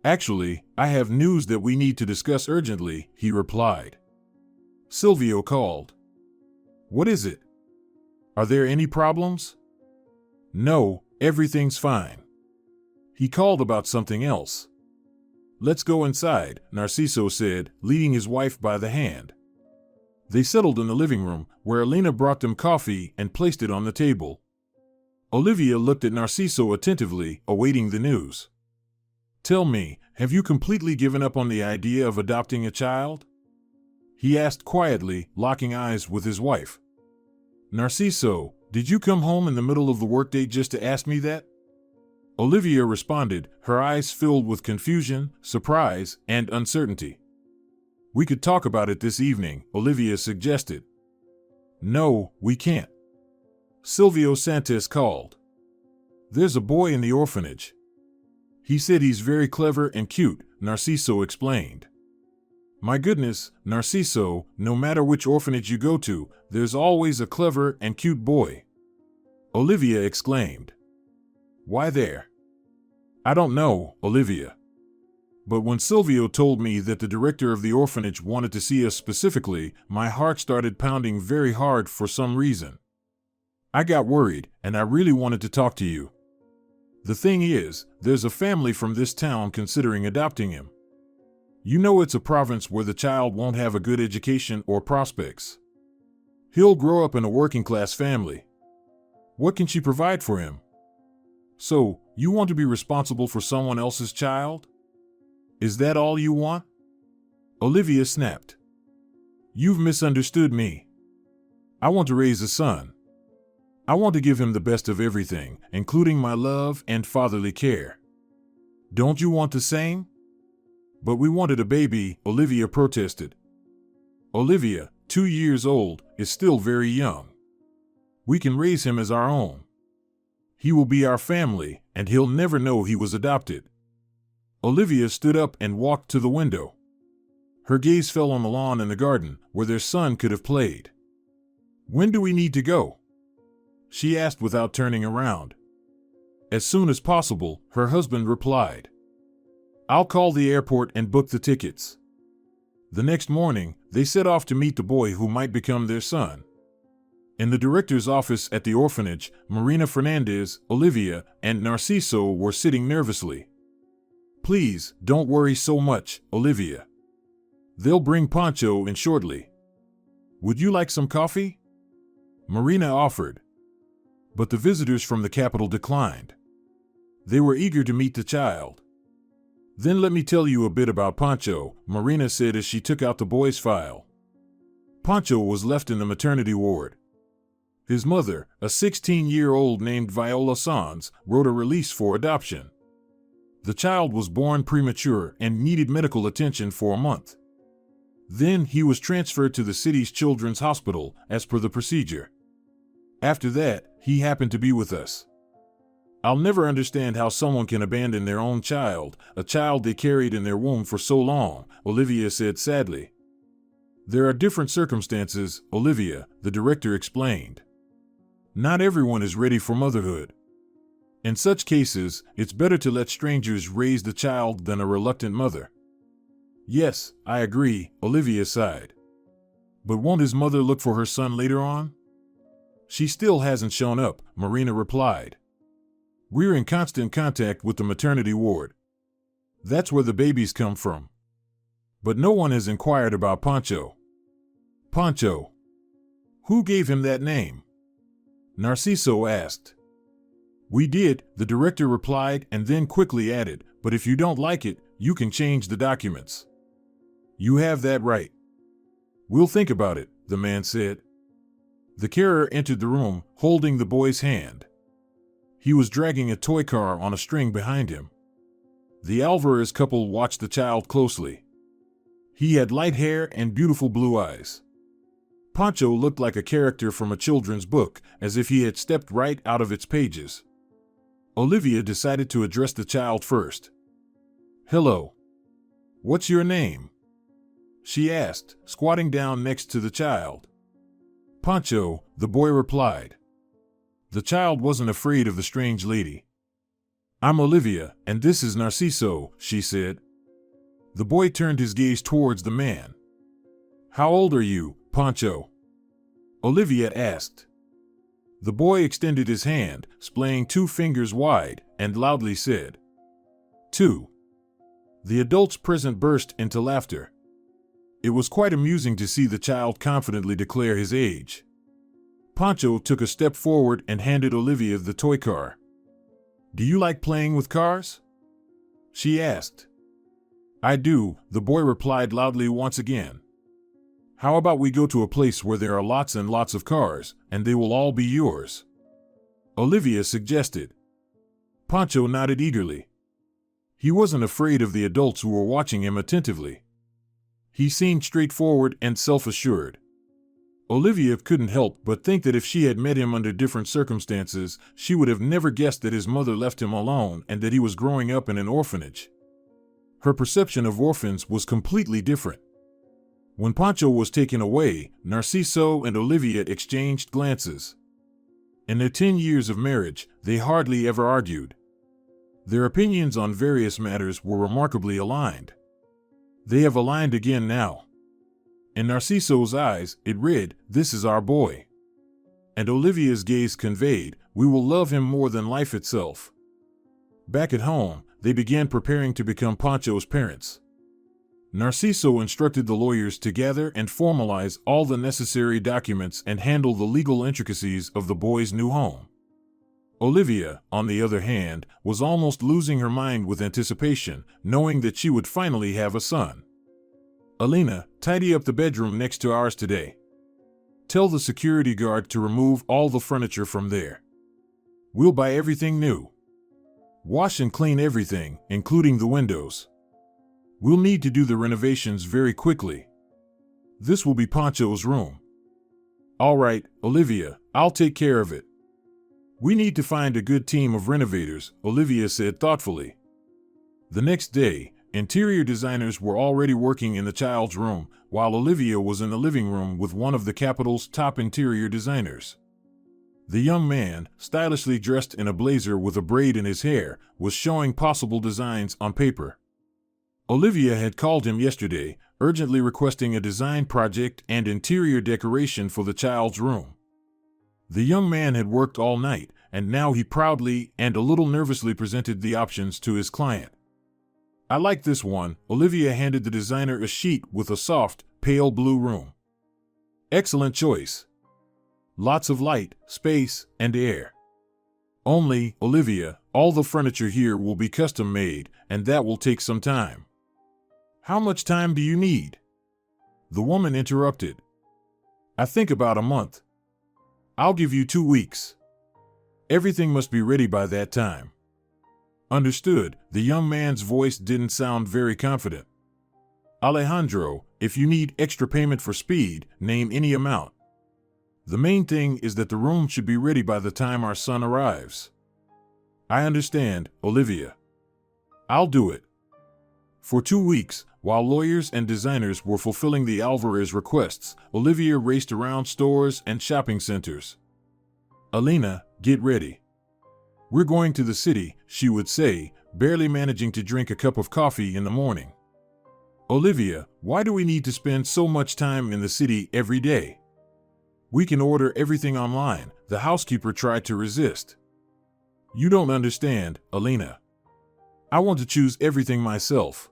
Actually, I have news that we need to discuss urgently, he replied. Silvio called. What is it? Are there any problems? No, everything's fine. He called about something else. Let's go inside, Narciso said, leading his wife by the hand. They settled in the living room, where Alina brought them coffee and placed it on the table. Olivia looked at Narciso attentively, awaiting the news. Tell me, have you completely given up on the idea of adopting a child? He asked quietly, locking eyes with his wife. Narciso, did you come home in the middle of the workday just to ask me that? Olivia responded, her eyes filled with confusion, surprise, and uncertainty. We could talk about it this evening, Olivia suggested. No, we can't. Silvio Santos called. There's a boy in the orphanage. He said he's very clever and cute, Narciso explained. My goodness, Narciso, no matter which orphanage you go to, there's always a clever and cute boy. Olivia exclaimed. Why there? I don't know, Olivia. But when Silvio told me that the director of the orphanage wanted to see us specifically, my heart started pounding very hard for some reason. I got worried, and I really wanted to talk to you. The thing is, there's a family from this town considering adopting him. You know it's a province where the child won't have a good education or prospects. He'll grow up in a working-class family. What can she provide for him? So, you want to be responsible for someone else's child? Is that all you want? Olivia snapped. You've misunderstood me. I want to raise a son. I want to give him the best of everything, including my love and fatherly care. Don't you want the same? But we wanted a baby, Olivia protested. Olivia, 2 years old, is still very young. We can raise him as our own. He will be our family, and he'll never know he was adopted. Olivia stood up and walked to the window. Her gaze fell on the lawn in the garden, where their son could have played. When do we need to go? She asked without turning around. As soon as possible, her husband replied. I'll call the airport and book the tickets. The next morning, they set off to meet the boy who might become their son. In the director's office at the orphanage, Marina Fernandez, Olivia, and Narciso were sitting nervously. Please, don't worry so much, Olivia. They'll bring Pancho in shortly. Would you like some coffee? Marina offered. But the visitors from the capital declined. They were eager to meet the child. Then let me tell you a bit about Pancho, Marina said as she took out the boy's file. Pancho was left in the maternity ward. His mother, a 16-year-old named Viola Sanz, wrote a release for adoption. The child was born premature and needed medical attention for a month. Then he was transferred to the city's children's hospital, as per the procedure. After that, he happened to be with us. I'll never understand how someone can abandon their own child, a child they carried in their womb for so long, Olivia said sadly. There are different circumstances, Olivia, the director explained. Not everyone is ready for motherhood. In such cases, it's better to let strangers raise the child than a reluctant mother. Yes, I agree, Olivia sighed. But won't his mother look for her son later on? She still hasn't shown up, Marina replied. We're in constant contact with the maternity ward. That's where the babies come from. But no one has inquired about Pancho. Pancho. Who gave him that name? Narciso asked. We did, the director replied and then quickly added, but if you don't like it, you can change the documents. You have that right. We'll think about it, the man said. The carer entered the room, holding the boy's hand. He was dragging a toy car on a string behind him. The Alvarez couple watched the child closely. He had light hair and beautiful blue eyes. Pancho looked like a character from a children's book, as if he had stepped right out of its pages. Olivia decided to address the child first. Hello. What's your name? She asked, squatting down next to the child. Pancho, the boy replied. The child wasn't afraid of the strange lady. I'm Olivia, and this is Narciso, she said. The boy turned his gaze towards the man. How old are you, Pancho? Olivia asked. The boy extended his hand, splaying 2 fingers wide, and loudly said, 2. The adults present burst into laughter. It was quite amusing to see the child confidently declare his age. Pancho took a step forward and handed Olivia the toy car. Do you like playing with cars? she asked. I do, the boy replied loudly once again. How about we go to a place where there are lots and lots of cars, and they will all be yours? Olivia suggested. Pancho nodded eagerly. He wasn't afraid of the adults who were watching him attentively. He seemed straightforward and self-assured. Olivia couldn't help but think that if she had met him under different circumstances, she would have never guessed that his mother left him alone and that he was growing up in an orphanage. Her perception of orphans was completely different. When Pancho was taken away, Narciso and Olivia exchanged glances. In their 10 years of marriage, they hardly ever argued. Their opinions on various matters were remarkably aligned. They have aligned again now. In Narciso's eyes, it read, "This is our boy." And Olivia's gaze conveyed, "We will love him more than life itself." Back at home, they began preparing to become Pancho's parents. Narciso instructed the lawyers to gather and formalize all the necessary documents and handle the legal intricacies of the boy's new home. Olivia, on the other hand, was almost losing her mind with anticipation, knowing that she would finally have a son. Alina, tidy up the bedroom next to ours today. Tell the security guard to remove all the furniture from there. We'll buy everything new. Wash and clean everything, including the windows. We'll need to do the renovations very quickly. This will be Pancho's room. All right, Olivia, I'll take care of it. We need to find a good team of renovators, Olivia said thoughtfully. The next day, interior designers were already working in the child's room, while Olivia was in the living room with one of the capital's top interior designers. The young man, stylishly dressed in a blazer with a braid in his hair, was showing possible designs on paper. Olivia had called him yesterday, urgently requesting a design project and interior decoration for the child's room. The young man had worked all night, and now he proudly and a little nervously presented the options to his client. I like this one, Olivia handed the designer a sheet with a soft, pale blue room. Excellent choice. Lots of light, space, and air. Only, Olivia, all the furniture here will be custom made, and that will take some time. How much time do you need? The woman interrupted. I think about a month. I'll give you 2 weeks. Everything must be ready by that time. Understood, the young man's voice didn't sound very confident. Alejandro, if you need extra payment for speed, name any amount. The main thing is that the room should be ready by the time our son arrives. I understand, Olivia. I'll do it. For 2 weeks, while lawyers and designers were fulfilling the Alvarez requests, Olivia raced around stores and shopping centers. Alina, get ready. We're going to the city, she would say, barely managing to drink a cup of coffee in the morning. Olivia, why do we need to spend so much time in the city every day? We can order everything online, the housekeeper tried to resist. You don't understand, Alina. I want to choose everything myself.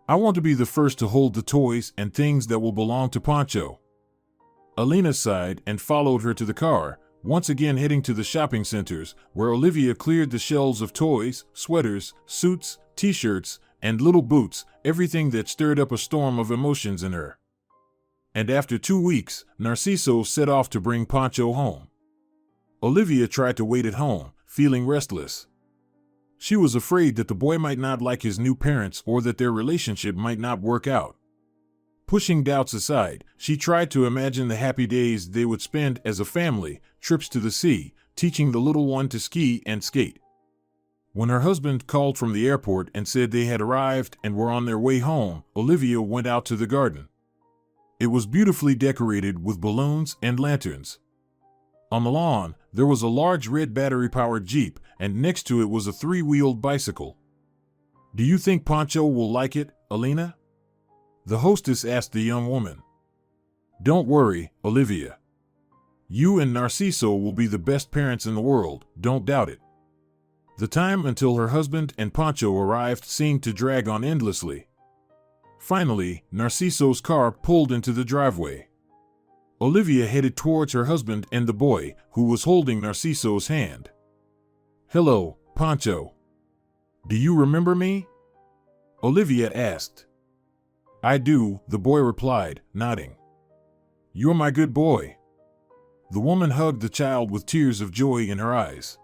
I want to be the first to hold the toys and things that will belong to Pancho. Alina sighed and followed her to the car, once again heading to the shopping centers, where Olivia cleared the shelves of toys, sweaters, suits, t-shirts, and little boots, everything that stirred up a storm of emotions in her. And after 2 weeks, Narciso set off to bring Pancho home. Olivia tried to wait at home, feeling restless. She was afraid that the boy might not like his new parents or that their relationship might not work out. Pushing doubts aside, she tried to imagine the happy days they would spend as a family, trips to the sea, teaching the little one to ski and skate. When her husband called from the airport and said they had arrived and were on their way home, Olivia went out to the garden. It was beautifully decorated with balloons and lanterns. On the lawn, there was a large red battery-powered Jeep, and next to it was a 3-wheeled bicycle. Do you think Pancho will like it, Alina? The hostess asked the young woman. Don't worry, Olivia. You and Narciso will be the best parents in the world, don't doubt it. The time until her husband and Pancho arrived seemed to drag on endlessly. Finally, Narciso's car pulled into the driveway. Olivia headed towards her husband and the boy, who was holding Narciso's hand. Hello, Pancho. "Do you remember me?" Olivia asked. "I do," the boy replied, nodding. "You're my good boy." The woman hugged the child with tears of joy in her eyes.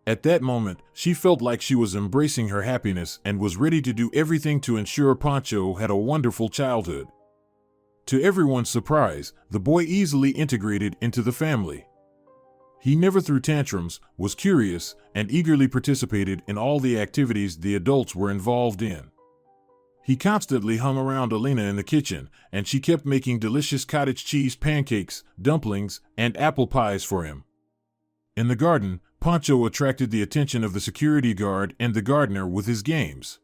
At that moment, she felt like she was embracing her happiness and was ready to do everything to ensure Pancho had a wonderful childhood. To everyone's surprise, the boy easily integrated into the family. He never threw tantrums, was curious, and eagerly participated in all the activities the adults were involved in. He constantly hung around Elena in the kitchen, and she kept making delicious cottage cheese pancakes, dumplings, and apple pies for him. In the garden, Pancho attracted the attention of the security guard and the gardener with his games.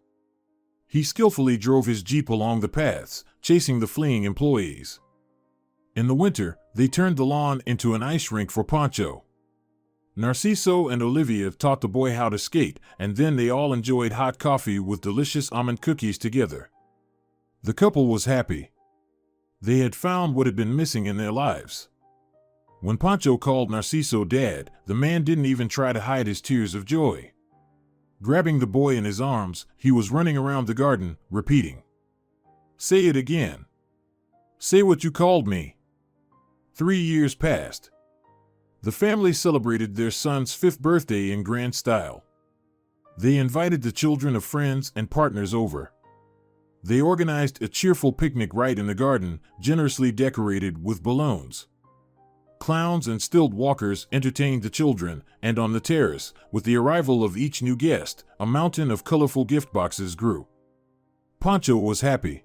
He skillfully drove his jeep along the paths, chasing the fleeing employees. In the winter, they turned the lawn into an ice rink for Pancho. Narciso and Olivia taught the boy how to skate, and then they all enjoyed hot coffee with delicious almond cookies together. The couple was happy. They had found what had been missing in their lives. When Pancho called Narciso Dad, the man didn't even try to hide his tears of joy. Grabbing the boy in his arms, he was running around the garden, repeating, "Say it again. Say what you called me." 3 years passed. The family celebrated their son's 5th birthday in grand style. They invited the children of friends and partners over. They organized a cheerful picnic right in the garden, generously decorated with balloons. Clowns and stilt walkers entertained the children, and on the terrace, with the arrival of each new guest, a mountain of colorful gift boxes grew. Pancho was happy.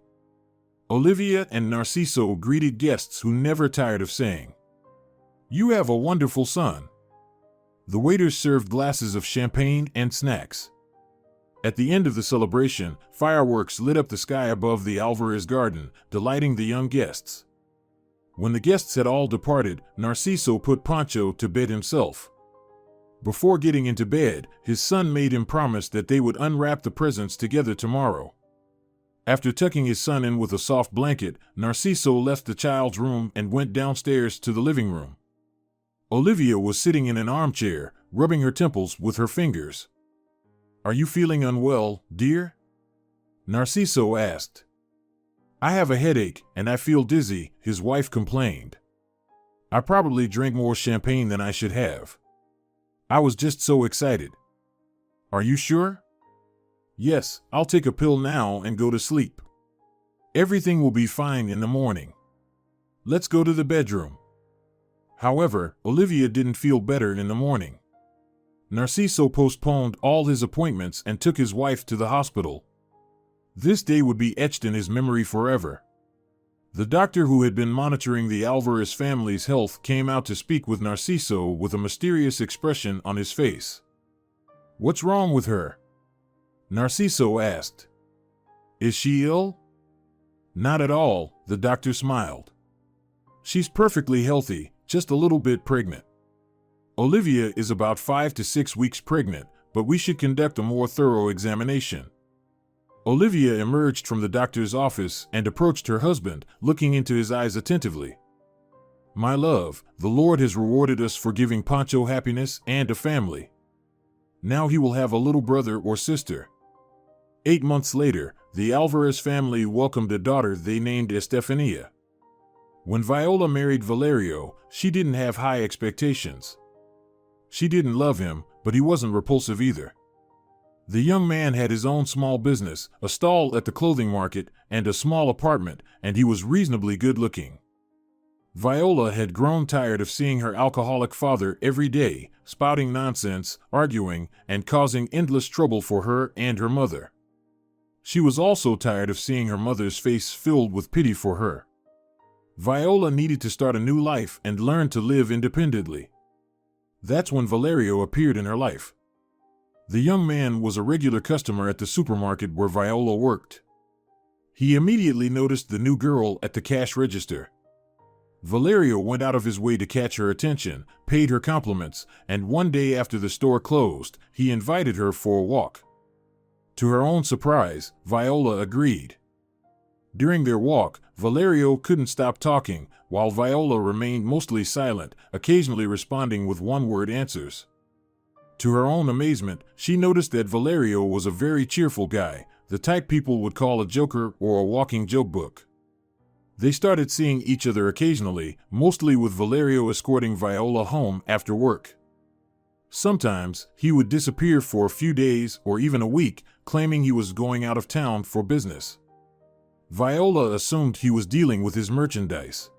Olivia and Narciso greeted guests who never tired of saying, "You have a wonderful son." The waiters served glasses of champagne and snacks. At the end of the celebration, fireworks lit up the sky above the Alvarez garden, delighting the young guests. When the guests had all departed, Narciso put Pancho to bed himself. Before getting into bed, his son made him promise that they would unwrap the presents together tomorrow. After tucking his son in with a soft blanket, Narciso left the child's room and went downstairs to the living room. Olivia was sitting in an armchair, rubbing her temples with her fingers. "Are you feeling unwell, dear?" Narciso asked. "I have a headache, and I feel dizzy," his wife complained. "I probably drank more champagne than I should have. I was just so excited." "Are you sure?" "Yes, I'll take a pill now and go to sleep. Everything will be fine in the morning. Let's go to the bedroom." However, Olivia didn't feel better in the morning. Narciso postponed all his appointments and took his wife to the hospital. This day would be etched in his memory forever. The doctor who had been monitoring the Alvarez family's health came out to speak with Narciso with a mysterious expression on his face. "What's wrong with her?" Narciso asked. "Is she ill?" "Not at all," the doctor smiled. "She's perfectly healthy, just a little bit pregnant. Olivia is about 5 to 6 weeks pregnant, but we should conduct a more thorough examination." Olivia emerged from the doctor's office and approached her husband, looking into his eyes attentively. "My love, the Lord has rewarded us for giving Pancho happiness and a family. Now he will have a little brother or sister." 8 months later, the Alvarez family welcomed a daughter they named Estefania. When Viola married Valerio, she didn't have high expectations. She didn't love him, but he wasn't repulsive either. The young man had his own small business, a stall at the clothing market, and a small apartment, and he was reasonably good-looking. Viola had grown tired of seeing her alcoholic father every day, spouting nonsense, arguing, and causing endless trouble for her and her mother. She was also tired of seeing her mother's face filled with pity for her. Viola needed to start a new life and learn to live independently. That's when Valerio appeared in her life. The young man was a regular customer at the supermarket where Viola worked. He immediately noticed the new girl at the cash register. Valerio went out of his way to catch her attention, paid her compliments, and one day after the store closed, he invited her for a walk. To her own surprise, Viola agreed. During their walk, Valerio couldn't stop talking, while Viola remained mostly silent, occasionally responding with one-word answers. To her own amazement, she noticed that Valerio was a very cheerful guy, the type people would call a joker or a walking joke book. They started seeing each other occasionally, mostly with Valerio escorting Viola home after work. Sometimes, he would disappear for a few days or even a week, claiming he was going out of town for business. Viola assumed he was dealing with his merchandise.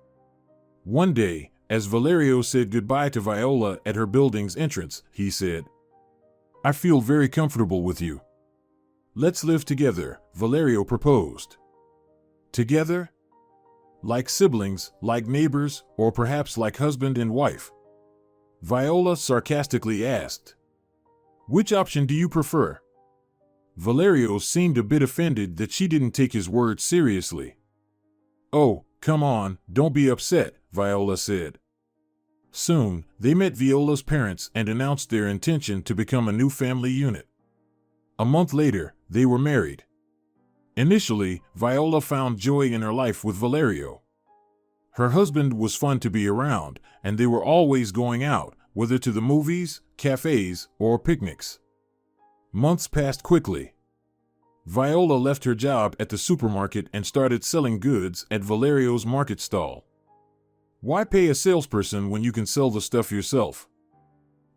One day, as Valerio said goodbye to Viola at her building's entrance, he said, "I feel very comfortable with you. Let's live together," Valerio proposed. Together? Like siblings, like neighbors, or perhaps like husband and wife? Viola sarcastically asked. Which option do you prefer? Valerio seemed a bit offended that she didn't take his words seriously. "Oh, come on, don't be upset," Viola said. Soon, they met Viola's parents and announced their intention to become a new family unit. A month later, they were married. Initially, Viola found joy in her life with Valerio. Her husband was fun to be around, and they were always going out, whether to the movies, cafes, or picnics. Months passed quickly. Viola left her job at the supermarket and started selling goods at Valerio's market stall. Why pay a salesperson when you can sell the stuff yourself?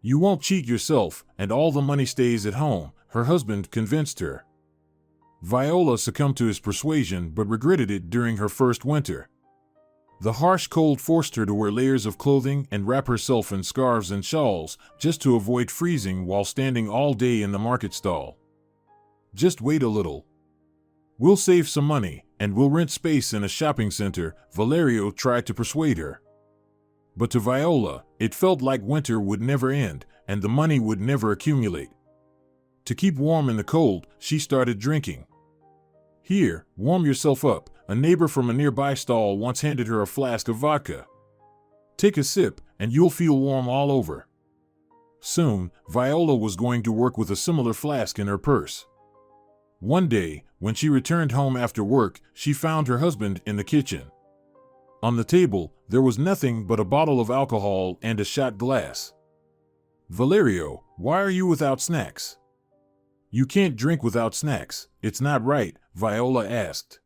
You won't cheat yourself, and all the money stays at home, her husband convinced her. Viola succumbed to his persuasion but regretted it during her first winter. The harsh cold forced her to wear layers of clothing and wrap herself in scarves and shawls just to avoid freezing while standing all day in the market stall. "Just wait a little. We'll save some money, and we'll rent space in a shopping center," Valerio tried to persuade her. But to Viola, it felt like winter would never end, and the money would never accumulate. To keep warm in the cold, she started drinking. "Here, warm yourself up," a neighbor from a nearby stall once handed her a flask of vodka. "Take a sip, and you'll feel warm all over." Soon, Viola was going to work with a similar flask in her purse. One day, when she returned home after work, she found her husband in the kitchen. On the table, there was nothing but a bottle of alcohol and a shot glass. "Valerio, why are you without snacks?" "You can't drink without snacks, it's not right," Viola asked.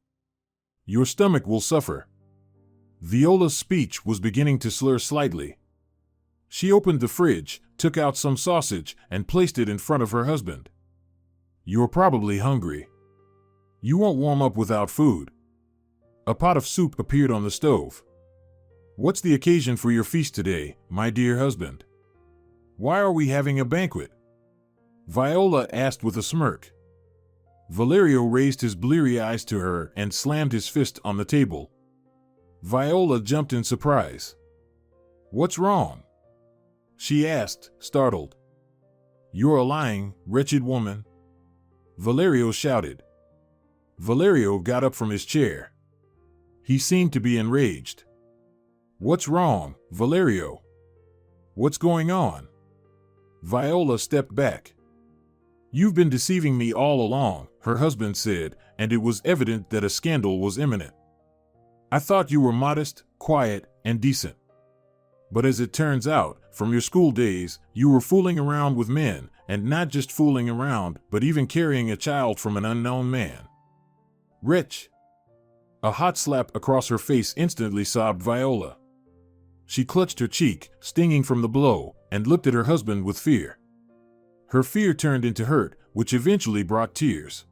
"Your stomach will suffer." Viola's speech was beginning to slur slightly. She opened the fridge, took out some sausage, and placed it in front of her husband. "You're probably hungry. You won't warm up without food." A pot of soup appeared on the stove. "What's the occasion for your feast today, my dear husband? Why are we having a banquet?" Viola asked with a smirk. Valerio raised his bleary eyes to her and slammed his fist on the table. Viola jumped in surprise. "What's wrong?" she asked, startled. "You're a lying, wretched woman," Valerio shouted. Valerio got up from his chair. He seemed to be enraged. "What's wrong, Valerio? What's going on?" Viola stepped back. "You've been deceiving me all along," her husband said, and it was evident that a scandal was imminent. "I thought you were modest, quiet, and decent. But as it turns out, from your school days, you were fooling around with men, and not just fooling around, but even carrying a child from an unknown man. Wretch!" A hot slap across her face instantly sobbed Viola. She clutched her cheek, stinging from the blow, and looked at her husband with fear. Her fear turned into hurt, which eventually brought tears.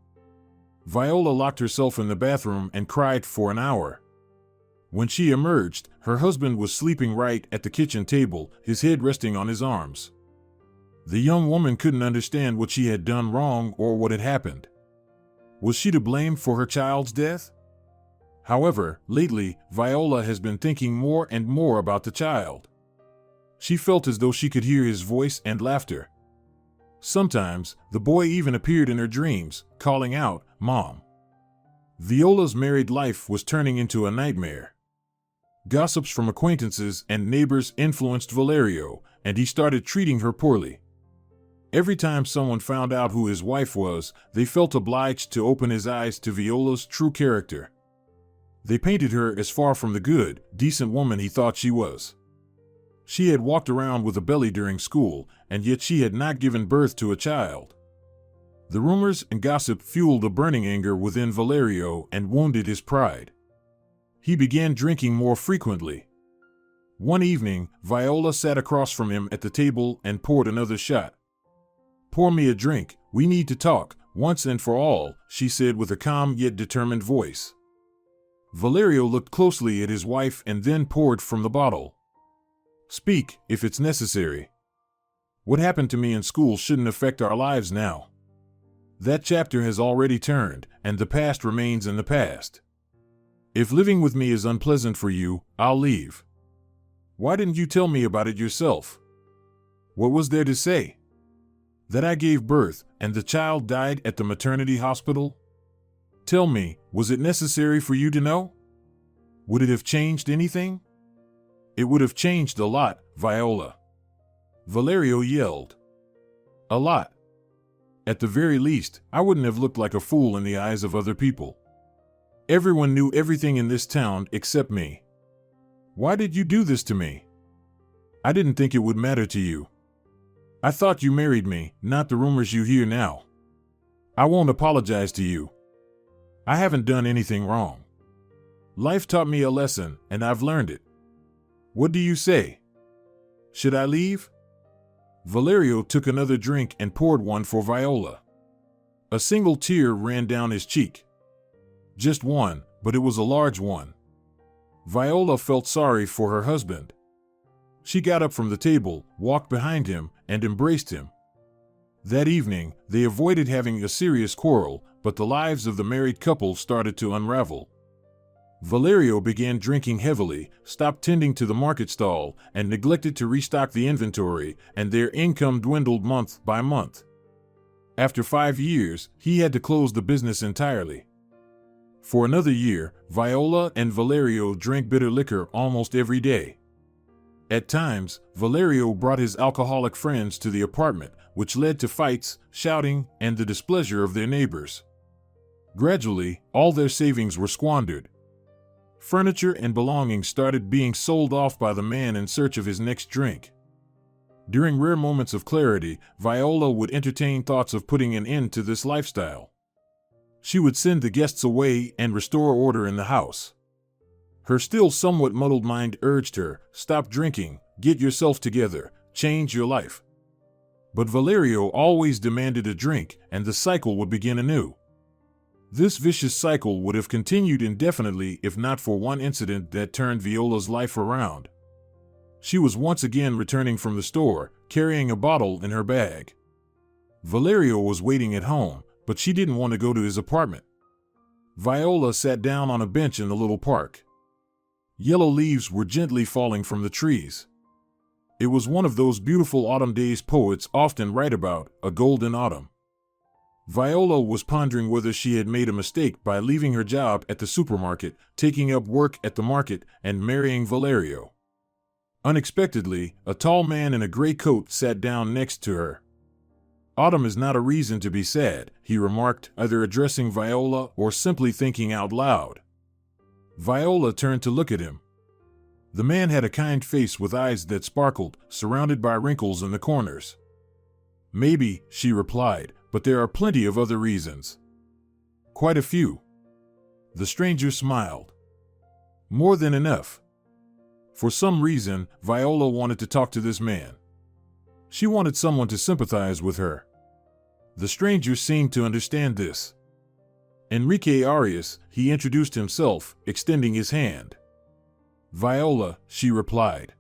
Viola locked herself in the bathroom and cried for an hour. When she emerged, her husband was sleeping right at the kitchen table, his head resting on his arms. The young woman couldn't understand what she had done wrong or what had happened. Was she to blame for her child's death? However, lately, Viola has been thinking more and more about the child. She felt as though she could hear his voice and laughter. Sometimes, the boy even appeared in her dreams, calling out, "Mom." Viola's married life was turning into a nightmare. Gossips from acquaintances and neighbors influenced Valerio, and he started treating her poorly. Every time someone found out who his wife was, they felt obliged to open his eyes to Viola's true character. They painted her as far from the good, decent woman he thought she was. She had walked around with a belly during school, and yet she had not given birth to a child. The rumors and gossip fueled a burning anger within Valerio and wounded his pride. He began drinking more frequently. One evening, Viola sat across from him at the table and poured another shot. "Pour me a drink, we need to talk, once and for all," she said with a calm yet determined voice. Valerio looked closely at his wife and then poured from the bottle. "Speak, if it's necessary. What happened to me in school shouldn't affect our lives now. That chapter has already turned, and the past remains in the past. If living with me is unpleasant for you, I'll leave. Why didn't you tell me about it yourself? What was there to say? That I gave birth, and the child died at the maternity hospital? Tell me, was it necessary for you to know? Would it have changed anything?" "It would have changed a lot, Viola," Valerio yelled. "A lot. At the very least, I wouldn't have looked like a fool in the eyes of other people. Everyone knew everything in this town except me. Why did you do this to me? I didn't think it would matter to you. I thought you married me, not the rumors you hear now. I won't apologize to you. I haven't done anything wrong. Life taught me a lesson, and I've learned it. What do you say? Should I leave?" Valerio took another drink and poured one for Viola. A single tear ran down his cheek. Just one, but it was a large one. Viola felt sorry for her husband. She got up from the table, walked behind him, and embraced him. That evening, they avoided having a serious quarrel, but the lives of the married couple started to unravel. Valerio began drinking heavily, stopped tending to the market stall, and neglected to restock the inventory, and their income dwindled month by month. After 5 years, he had to close the business entirely. For another year, Viola and Valerio drank bitter liquor almost every day. At times, Valerio brought his alcoholic friends to the apartment, which led to fights, shouting, and the displeasure of their neighbors. Gradually, all their savings were squandered. Furniture and belongings started being sold off by the man in search of his next drink. During rare moments of clarity, Viola would entertain thoughts of putting an end to this lifestyle. She would send the guests away and restore order in the house. Her still somewhat muddled mind urged her, "Stop drinking, get yourself together, change your life." But Valerio always demanded a drink, and the cycle would begin anew. This vicious cycle would have continued indefinitely if not for one incident that turned Viola's life around. She was once again returning from the store, carrying a bottle in her bag. Valerio was waiting at home, but she didn't want to go to his apartment. Viola sat down on a bench in the little park. Yellow leaves were gently falling from the trees. It was one of those beautiful autumn days poets often write about, a golden autumn. Viola was pondering whether she had made a mistake by leaving her job at the supermarket, taking up work at the market, and marrying Valerio. Unexpectedly, a tall man in a gray coat sat down next to her. "Autumn is not a reason to be sad," he remarked, either addressing Viola or simply thinking out loud. Viola turned to look at him. The man had a kind face with eyes that sparkled, surrounded by wrinkles in the corners. "Maybe," she replied, "but there are plenty of other reasons." "Quite a few." The stranger smiled. "More than enough." For some reason, Viola wanted to talk to this man. She wanted someone to sympathize with her. The stranger seemed to understand this. "Enrique Arias," he introduced himself, extending his hand. "Viola," she replied.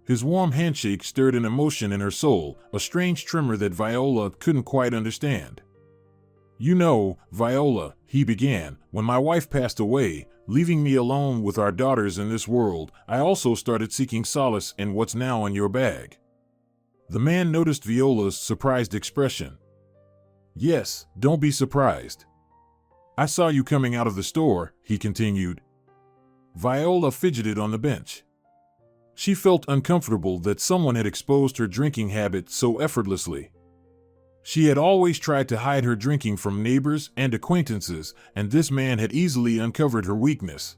His warm handshake stirred an emotion in her soul, a strange tremor that Viola couldn't quite understand. "You know, Viola," he began, "when my wife passed away, leaving me alone with our daughters in this world, I also started seeking solace in what's now in your bag." The man noticed Viola's surprised expression. "Yes, don't be surprised. I saw you coming out of the store," he continued. Viola fidgeted on the bench. She felt uncomfortable that someone had exposed her drinking habit so effortlessly. She had always tried to hide her drinking from neighbors and acquaintances, and this man had easily uncovered her weakness.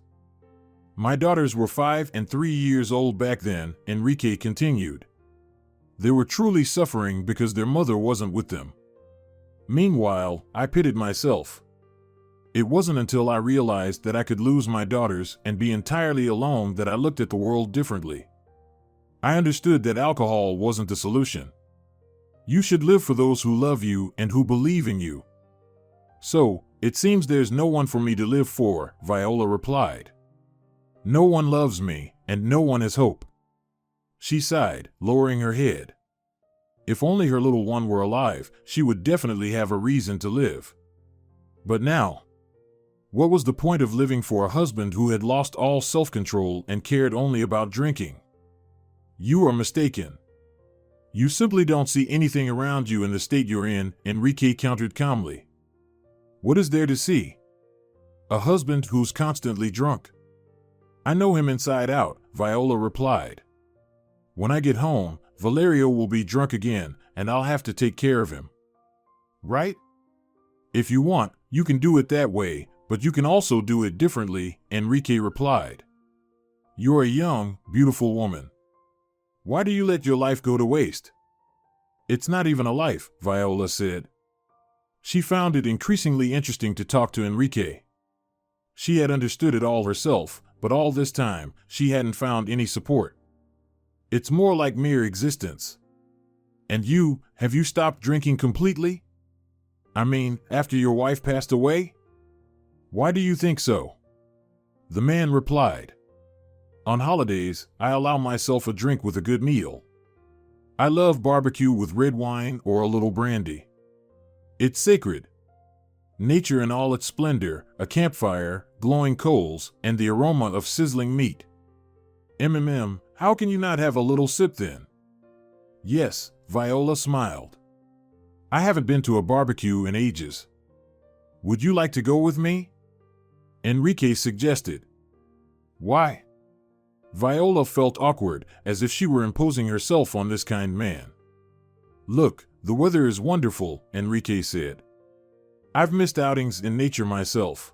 My daughters were 5 and 3 years old back then, Enrique continued. They were truly suffering because their mother wasn't with them. Meanwhile, I pitied myself. It wasn't until I realized that I could lose my daughters and be entirely alone that I looked at the world differently. I understood that alcohol wasn't the solution. You should live for those who love you and who believe in you. So, it seems there's no one for me to live for, Viola replied. No one loves me, and no one has hope. She sighed, lowering her head. If only her little one were alive, she would definitely have a reason to live. But now, what was the point of living for a husband who had lost all self-control and cared only about drinking? You are mistaken. You simply don't see anything around you in the state you're in, Enrique countered calmly. What is there to see? A husband who's constantly drunk. I know him inside out, Viola replied. When I get home, Valerio will be drunk again, and I'll have to take care of him. Right? If you want, you can do it that way, but you can also do it differently, Enrique replied. You're a young, beautiful woman. Why do you let your life go to waste? It's not even a life, Viola said. She found it increasingly interesting to talk to Enrique. She had understood it all herself, but all this time, she hadn't found any support. It's more like mere existence. And you, have you stopped drinking completely? I mean, after your wife passed away? Why do you think so? The man replied. On holidays, I allow myself a drink with a good meal. I love barbecue with red wine or a little brandy. It's sacred. Nature in all its splendor, a campfire, glowing coals, and the aroma of sizzling meat. How can you not have a little sip then? Yes, Viola smiled. I haven't been to a barbecue in ages. Would you like to go with me? Enrique suggested. Why? Viola felt awkward, as if she were imposing herself on this kind man. Look, the weather is wonderful, Enrique said. I've missed outings in nature myself.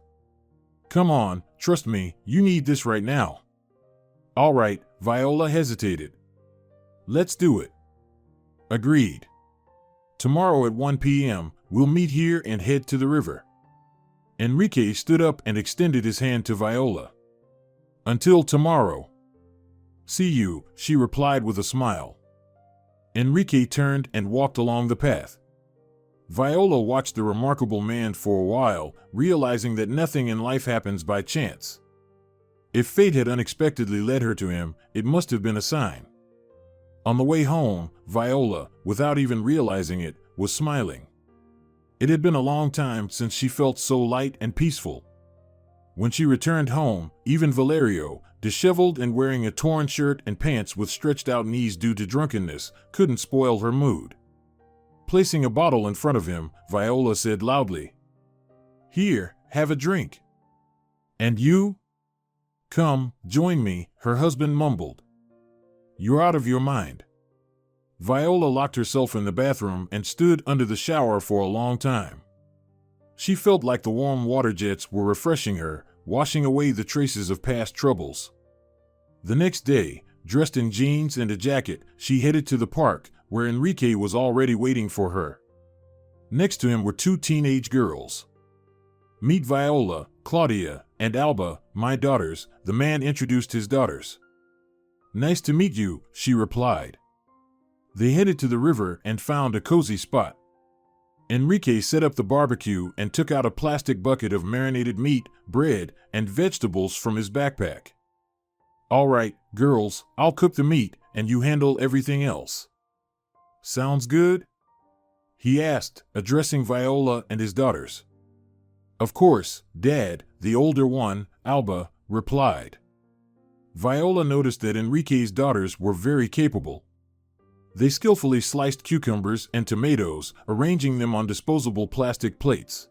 Come on, trust me, you need this right now. All right, Viola hesitated. Let's do it. Agreed. Tomorrow at 1 p.m., we'll meet here and head to the river. Enrique stood up and extended his hand to Viola. Until tomorrow. See you, she replied with a smile. Enrique turned and walked along the path. Viola watched the remarkable man for a while, realizing that nothing in life happens by chance. If fate had unexpectedly led her to him, it must have been a sign. On the way home, Viola, without even realizing it, was smiling. It had been a long time since she felt so light and peaceful. When she returned home, even Valerio, disheveled and wearing a torn shirt and pants with stretched out knees due to drunkenness, couldn't spoil her mood. Placing a bottle in front of him, Viola said loudly, Here, have a drink. And you? Come, join me, her husband mumbled. You're out of your mind. Viola locked herself in the bathroom and stood under the shower for a long time. She felt like the warm water jets were refreshing her, washing away the traces of past troubles. The next day, dressed in jeans and a jacket, she headed to the park, where Enrique was already waiting for her. Next to him were 2 teenage girls. Meet Viola, Claudia, and Alba, my daughters, the man introduced his daughters. Nice to meet you, she replied. They headed to the river and found a cozy spot. Enrique set up the barbecue and took out a plastic bucket of marinated meat, bread, and vegetables from his backpack. All right, girls, I'll cook the meat, and you handle everything else. Sounds good? He asked, addressing Viola and his daughters. Of course, Dad, the older one, Alba, replied. Viola noticed that Enrique's daughters were very capable. They skillfully sliced cucumbers and tomatoes, arranging them on disposable plastic plates.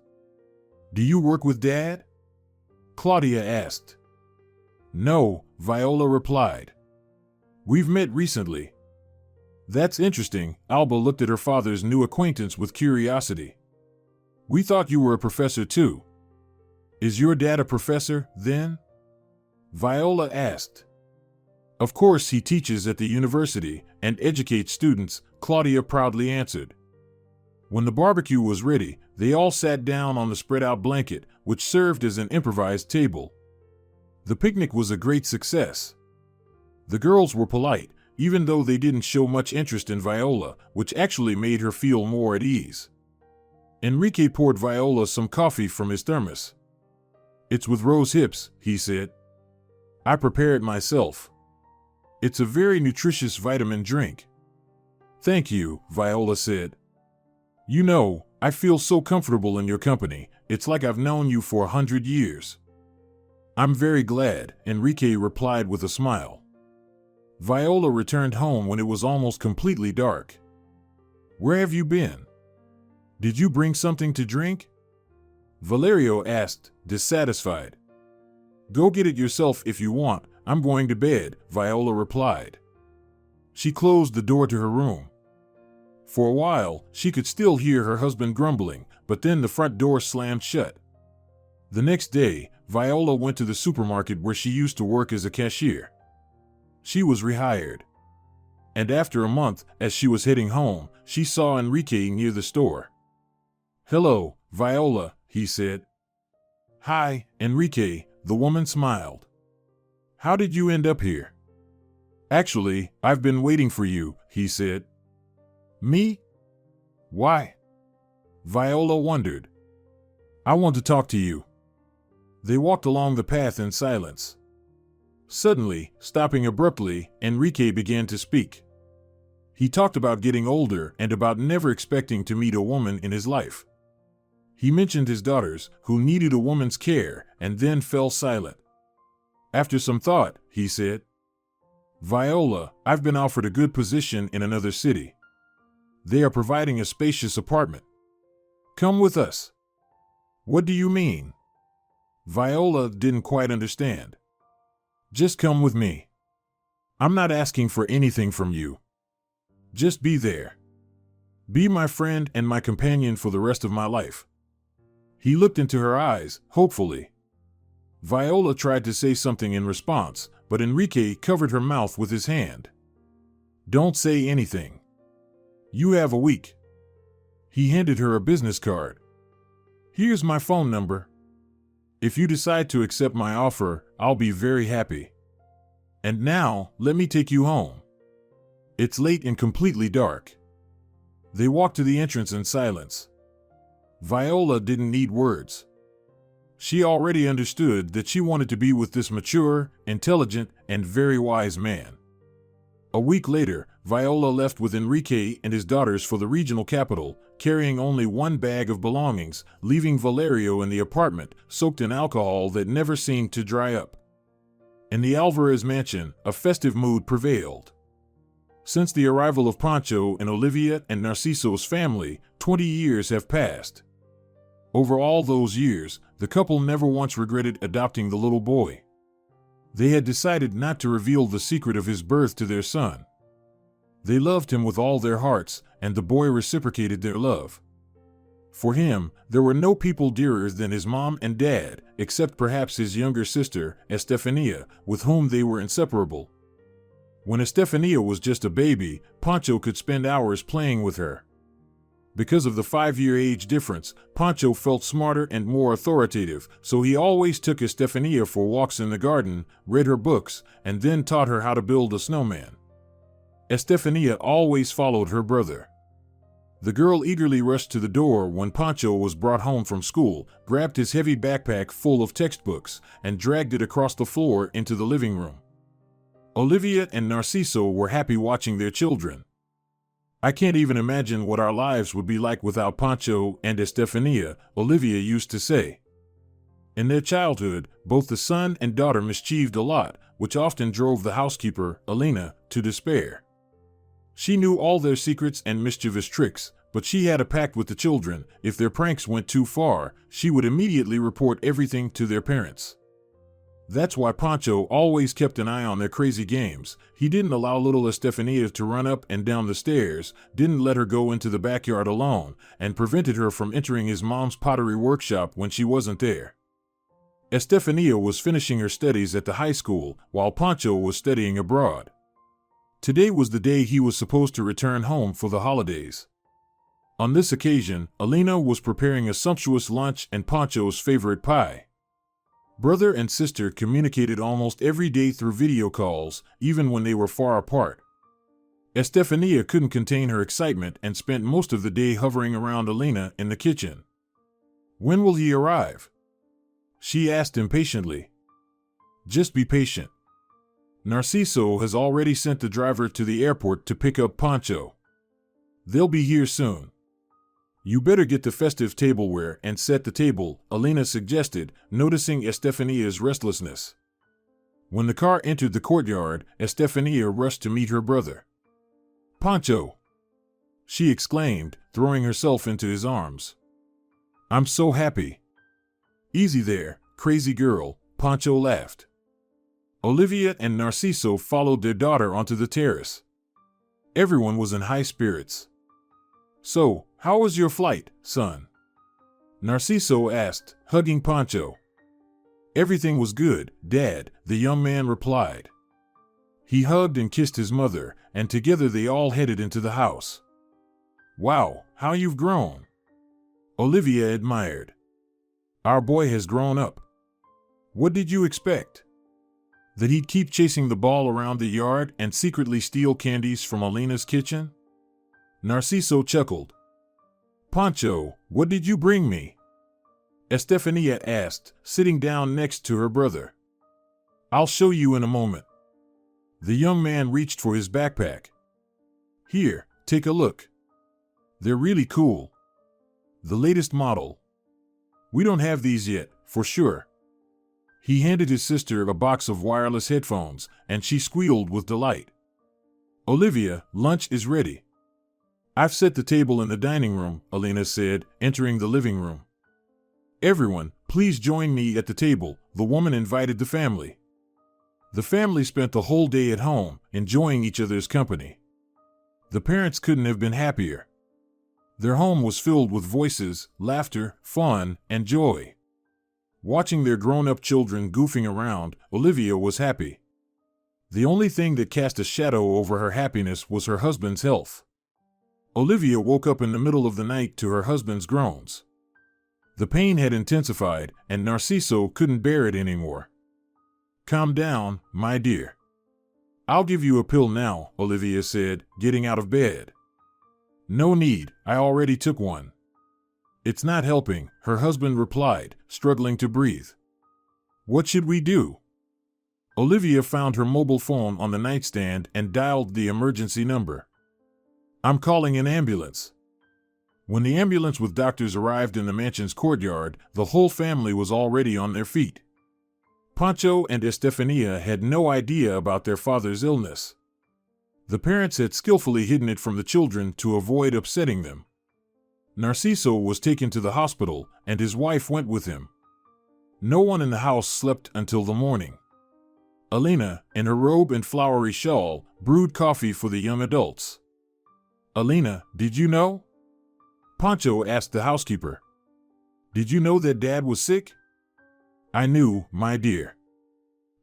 Do you work with Dad? Claudia asked. No, Viola replied. We've met recently. That's interesting, Alba looked at her father's new acquaintance with curiosity. We thought you were a professor too. Is your dad a professor, then? Viola asked. Of course, he teaches at the university and educates students, Claudia proudly answered. When the barbecue was ready, they all sat down on the spread-out blanket, which served as an improvised table. The picnic was a great success. The girls were polite, even though they didn't show much interest in Viola, which actually made her feel more at ease. Enrique poured Viola some coffee from his thermos. It's with rose hips, he said. I prepare it myself. It's a very nutritious vitamin drink. Thank you, Viola said. You know, I feel so comfortable in your company. It's like I've known you for 100 years. I'm very glad, Enrique replied with a smile. Viola returned home when it was almost completely dark. Where have you been? Did you bring something to drink? Valerio asked, dissatisfied. Go get it yourself if you want. I'm going to bed, Viola replied. She closed the door to her room. For a while, she could still hear her husband grumbling, but then the front door slammed shut. The next day, Viola went to the supermarket where she used to work as a cashier. She was rehired. And after a month, as she was heading home, she saw Enrique near the store. Hello, Viola, he said. Hi, Enrique, the woman smiled. How did you end up here? Actually, I've been waiting for you, he said. Me? Why? Viola wondered. I want to talk to you. They walked along the path in silence. Suddenly, stopping abruptly, Enrique began to speak. He talked about getting older and about never expecting to meet a woman in his life. He mentioned his daughters, who needed a woman's care, and then fell silent. After some thought, he said, Viola, I've been offered a good position in another city. They are providing a spacious apartment. Come with us. What do you mean? Viola didn't quite understand. Just come with me. I'm not asking for anything from you. Just be there. Be my friend and my companion for the rest of my life. He looked into her eyes, hopefully. Viola tried to say something in response, but Enrique covered her mouth with his hand. Don't say anything. You have a week. He handed her a business card. Here's my phone number. If you decide to accept my offer, I'll be very happy. And now, let me take you home. It's late and completely dark. They walked to the entrance in silence. Viola didn't need words. She already understood that she wanted to be with this mature, intelligent, and very wise man. A week later, Viola left with Enrique and his daughters for the regional capital, carrying only one bag of belongings, leaving Valerio in the apartment, soaked in alcohol that never seemed to dry up. In the Alvarez mansion, a festive mood prevailed. Since the arrival of Pancho and Olivia and Narciso's family, 20 years have passed. Over all those years, the couple never once regretted adopting the little boy. They had decided not to reveal the secret of his birth to their son. They loved him with all their hearts, and the boy reciprocated their love. For him, there were no people dearer than his mom and dad, except perhaps his younger sister, Estefania, with whom they were inseparable. When Estefania was just a baby, Pancho could spend hours playing with her. Because of the 5-year age difference, Pancho felt smarter and more authoritative, so he always took Estefania for walks in the garden, read her books, and then taught her how to build a snowman. Estefania always followed her brother. The girl eagerly rushed to the door when Pancho was brought home from school, grabbed his heavy backpack full of textbooks, and dragged it across the floor into the living room. Olivia and Narciso were happy watching their children. I can't even imagine what our lives would be like without Pancho and Estefania, Olivia used to say. In their childhood, both the son and daughter mischieved a lot, which often drove the housekeeper, Elena, to despair. She knew all their secrets and mischievous tricks, but she had a pact with the children. If their pranks went too far, she would immediately report everything to their parents. That's why Pancho always kept an eye on their crazy games. He didn't allow little Estefania to run up and down the stairs, didn't let her go into the backyard alone, and prevented her from entering his mom's pottery workshop when she wasn't there. Estefania was finishing her studies at the high school, while Pancho was studying abroad. Today was the day he was supposed to return home for the holidays. On this occasion, Alina was preparing a sumptuous lunch and Pancho's favorite pie. Brother and sister communicated almost every day through video calls, even when they were far apart. Estefania couldn't contain her excitement and spent most of the day hovering around Alina in the kitchen. "When will he arrive?" she asked impatiently. "Just be patient. Narciso has already sent the driver to the airport to pick up Pancho. They'll be here soon." "You better get the festive tableware and set the table," Alina suggested, noticing Estefania's restlessness. When the car entered the courtyard, Estefania rushed to meet her brother. "Pancho!" she exclaimed, throwing herself into his arms. "I'm so happy." "Easy there, crazy girl," Pancho laughed. Olivia and Narciso followed their daughter onto the terrace. Everyone was in high spirits. "So, how was your flight, son?" Narciso asked, hugging Pancho. "Everything was good, Dad," the young man replied. He hugged and kissed his mother, and together they all headed into the house. "Wow, how you've grown," Olivia admired. "Our boy has grown up. What did you expect? That he'd keep chasing the ball around the yard and secretly steal candies from Alina's kitchen?" Narciso chuckled. "Pancho, what did you bring me?" Estefania asked, sitting down next to her brother. "I'll show you in a moment." The young man reached for his backpack. "Here, take a look. They're really cool. The latest model. We don't have these yet, for sure." He handed his sister a box of wireless headphones, and she squealed with delight. "Olivia, lunch is ready." "I've set the table in the dining room," Alina said, entering the living room. "Everyone, please join me at the table," the woman invited the family. The family spent the whole day at home, enjoying each other's company. The parents couldn't have been happier. Their home was filled with voices, laughter, fun, and joy. Watching their grown-up children goofing around, Olivia was happy. The only thing that cast a shadow over her happiness was her husband's health. Olivia woke up in the middle of the night to her husband's groans. The pain had intensified, and Narciso couldn't bear it anymore. "Calm down, my dear. I'll give you a pill now," Olivia said, getting out of bed. "No need, I already took one." "It's not helping," her husband replied, struggling to breathe. "What should we do?" Olivia found her mobile phone on the nightstand and dialed the emergency number. "I'm calling an ambulance." When the ambulance with doctors arrived in the mansion's courtyard, the whole family was already on their feet. Pancho and Estefania had no idea about their father's illness. The parents had skillfully hidden it from the children to avoid upsetting them. Narciso was taken to the hospital, and his wife went with him. No one in the house slept until the morning. Alina, in her robe and flowery shawl, brewed coffee for the young adults. "Alina, did you know?" Pancho asked the housekeeper. "Did you know that Dad was sick?" "I knew, my dear.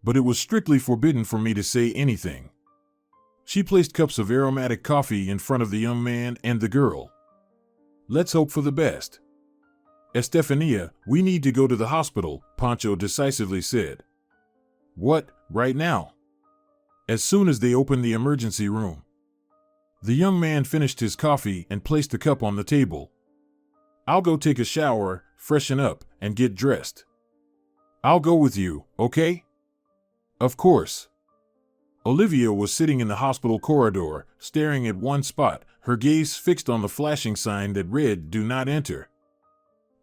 But it was strictly forbidden for me to say anything." She placed cups of aromatic coffee in front of the young man and the girl. "Let's hope for the best." "Estefania, we need to go to the hospital," Pancho decisively said. "What, right now?" "As soon as they open the emergency room." The young man finished his coffee and placed the cup on the table. "I'll go take a shower, freshen up, and get dressed." "I'll go with you, okay?" "Of course." Olivia was sitting in the hospital corridor, staring at one spot, her gaze fixed on the flashing sign that read, "Do not enter."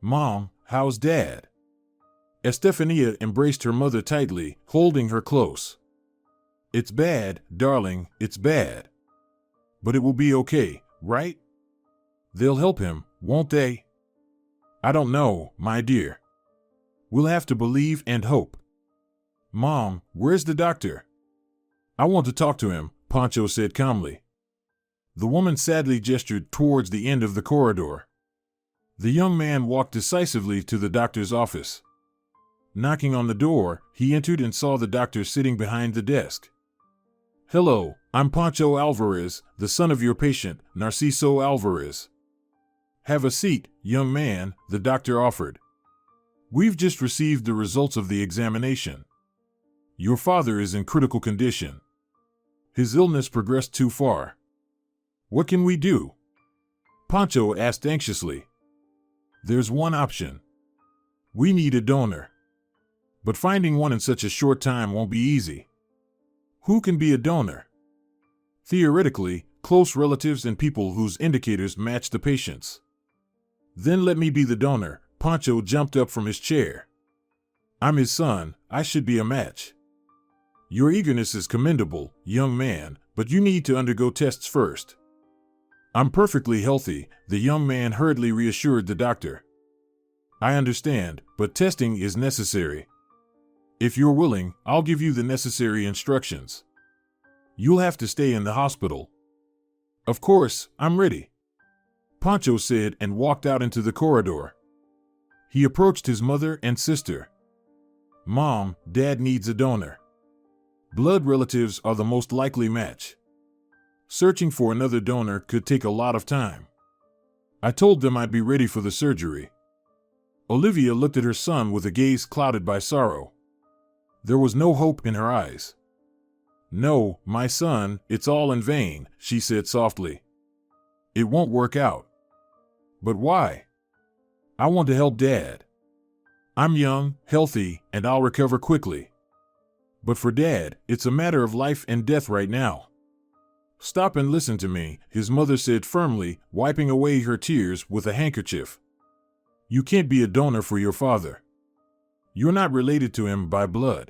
"Mom, how's Dad?" Estefania embraced her mother tightly, holding her close. "It's bad, darling, it's bad. But it will be okay, right? They'll help him, won't they?" "I don't know, my dear. We'll have to believe and hope." "Mom, where's the doctor?" "I want to talk to him," Pancho said calmly. The woman sadly gestured towards the end of the corridor. The young man walked decisively to the doctor's office. Knocking on the door, he entered and saw the doctor sitting behind the desk. "Hello, I'm Pancho Alvarez, the son of your patient, Narciso Alvarez." "Have a seat, young man," the doctor offered. "We've just received the results of the examination. Your father is in critical condition. His illness progressed too far. What can we do?" Pancho asked anxiously. "There's one option. We need a donor. But finding one in such a short time won't be easy." "Who can be a donor?" "Theoretically, close relatives and people whose indicators match the patient's." "Then let me be the donor." Pancho jumped up from his chair. "I'm his son, I should be a match." "Your eagerness is commendable, young man, but you need to undergo tests first." "I'm perfectly healthy," the young man hurriedly reassured the doctor. "I understand, but testing is necessary. If you're willing, I'll give you the necessary instructions. You'll have to stay in the hospital." "Of course, I'm ready," Pancho said and walked out into the corridor. He approached his mother and sister. "Mom, Dad needs a donor. Blood relatives are the most likely match. Searching for another donor could take a lot of time. I told them I'd be ready for the surgery." Olivia looked at her son with a gaze clouded by sorrow. There was no hope in her eyes. "No, my son, it's all in vain," she said softly. "It won't work out." "But why?" "I want to help Dad. I'm young, healthy, and I'll recover quickly. But for Dad, it's a matter of life and death right now." "Stop and listen to me," his mother said firmly, wiping away her tears with a handkerchief. "You can't be a donor for your father. You're not related to him by blood."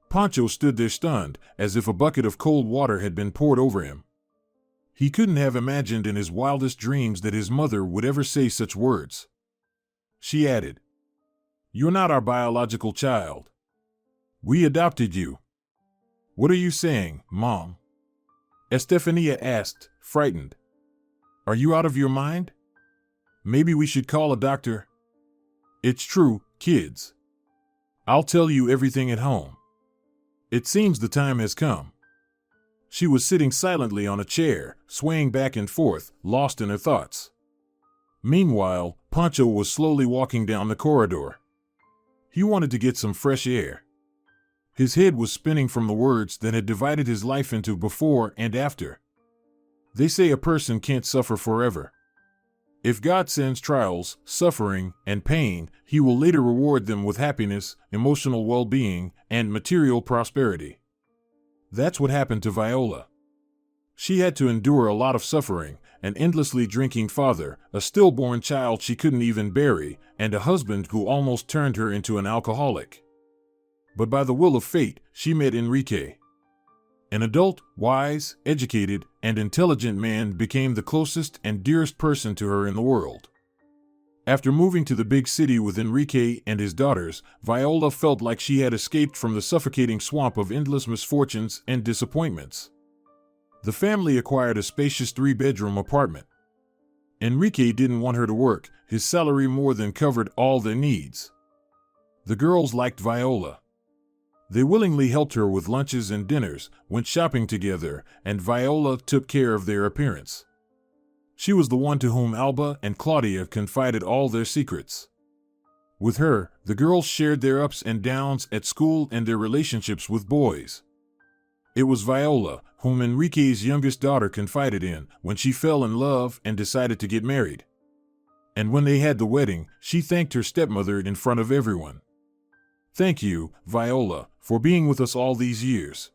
Pancho stood there stunned, as if a bucket of cold water had been poured over him. He couldn't have imagined in his wildest dreams that his mother would ever say such words. She added, "You're not our biological child. We adopted you." "What are you saying, Mom?" Estefania asked, frightened. "Are you out of your mind? Maybe we should call a doctor." "It's true, kids. I'll tell you everything at home. It seems the time has come." She was sitting silently on a chair, swaying back and forth, lost in her thoughts. Meanwhile, Pancho was slowly walking down the corridor. He wanted to get some fresh air. His head was spinning from the words that had divided his life into before and after. They say a person can't suffer forever. If God sends trials, suffering, and pain, He will later reward them with happiness, emotional well-being, and material prosperity. That's what happened to Viola. She had to endure a lot of suffering, an endlessly drinking father, a stillborn child she couldn't even bury, and a husband who almost turned her into an alcoholic. But by the will of fate, she met Enrique. An adult, wise, educated, and intelligent man became the closest and dearest person to her in the world. After moving to the big city with Enrique and his daughters, Viola felt like she had escaped from the suffocating swamp of endless misfortunes and disappointments. The family acquired a spacious 3-bedroom apartment. Enrique didn't want her to work, his salary more than covered all their needs. The girls liked Viola. They willingly helped her with lunches and dinners, went shopping together, and Viola took care of their appearance. She was the one to whom Alba and Claudia confided all their secrets. With her, the girls shared their ups and downs at school and their relationships with boys. It was Viola, whom Enrique's youngest daughter confided in, when she fell in love and decided to get married. And when they had the wedding, she thanked her stepmother in front of everyone. "Thank you, Viola, for being with us all these years."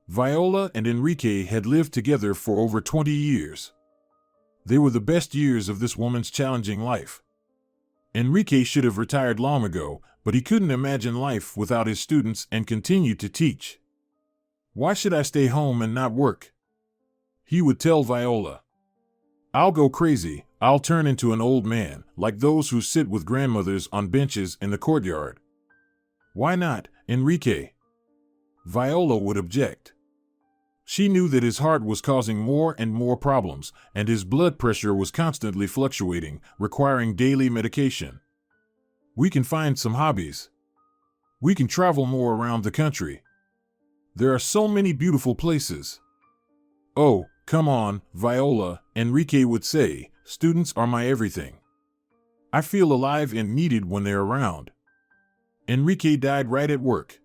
Viola and Enrique had lived together for over 20 years. They were the best years of this woman's challenging life. Enrique should have retired long ago, but he couldn't imagine life without his students and continued to teach. "Why should I stay home and not work?" he would tell Viola. "I'll go crazy, I'll turn into an old man, like those who sit with grandmothers on benches in the courtyard." "Why not, Enrique?" Viola would object. She knew that his heart was causing more and more problems, and his blood pressure was constantly fluctuating, requiring daily medication. "We can find some hobbies." We can travel more around the country. There are so many beautiful places. Oh, come on, Viola, Enrique would say, students are my everything. I feel alive and needed when they're around. Enrique died right at work.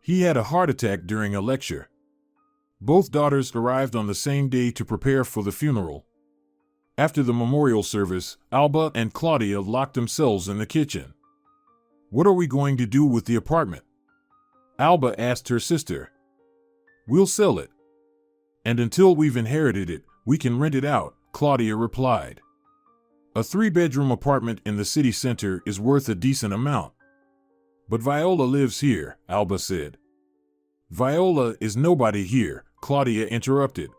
He had a heart attack during a lecture. Both daughters arrived on the same day to prepare for the funeral. After the memorial service, Alba and Claudia locked themselves in the kitchen. What are we going to do with the apartment? Alba asked her sister. We'll sell it. And until we've inherited it, we can rent it out, Claudia replied. A 3-bedroom apartment in the city center is worth a decent amount. But Viola lives here, Alba said. Viola is nobody here, Claudia interrupted.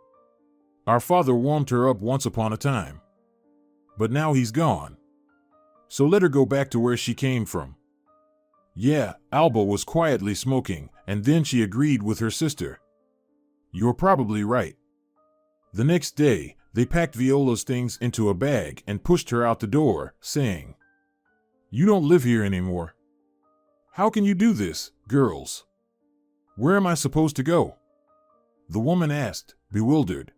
Our father warmed her up once upon a time. But now he's gone. So let her go back to where she came from. Yeah, Alba was quietly smoking, and then she agreed with her sister. You're probably right. The next day, they packed Viola's things into a bag and pushed her out the door, saying, You don't live here anymore. How can you do this, girls? Where am I supposed to go? The woman asked, bewildered.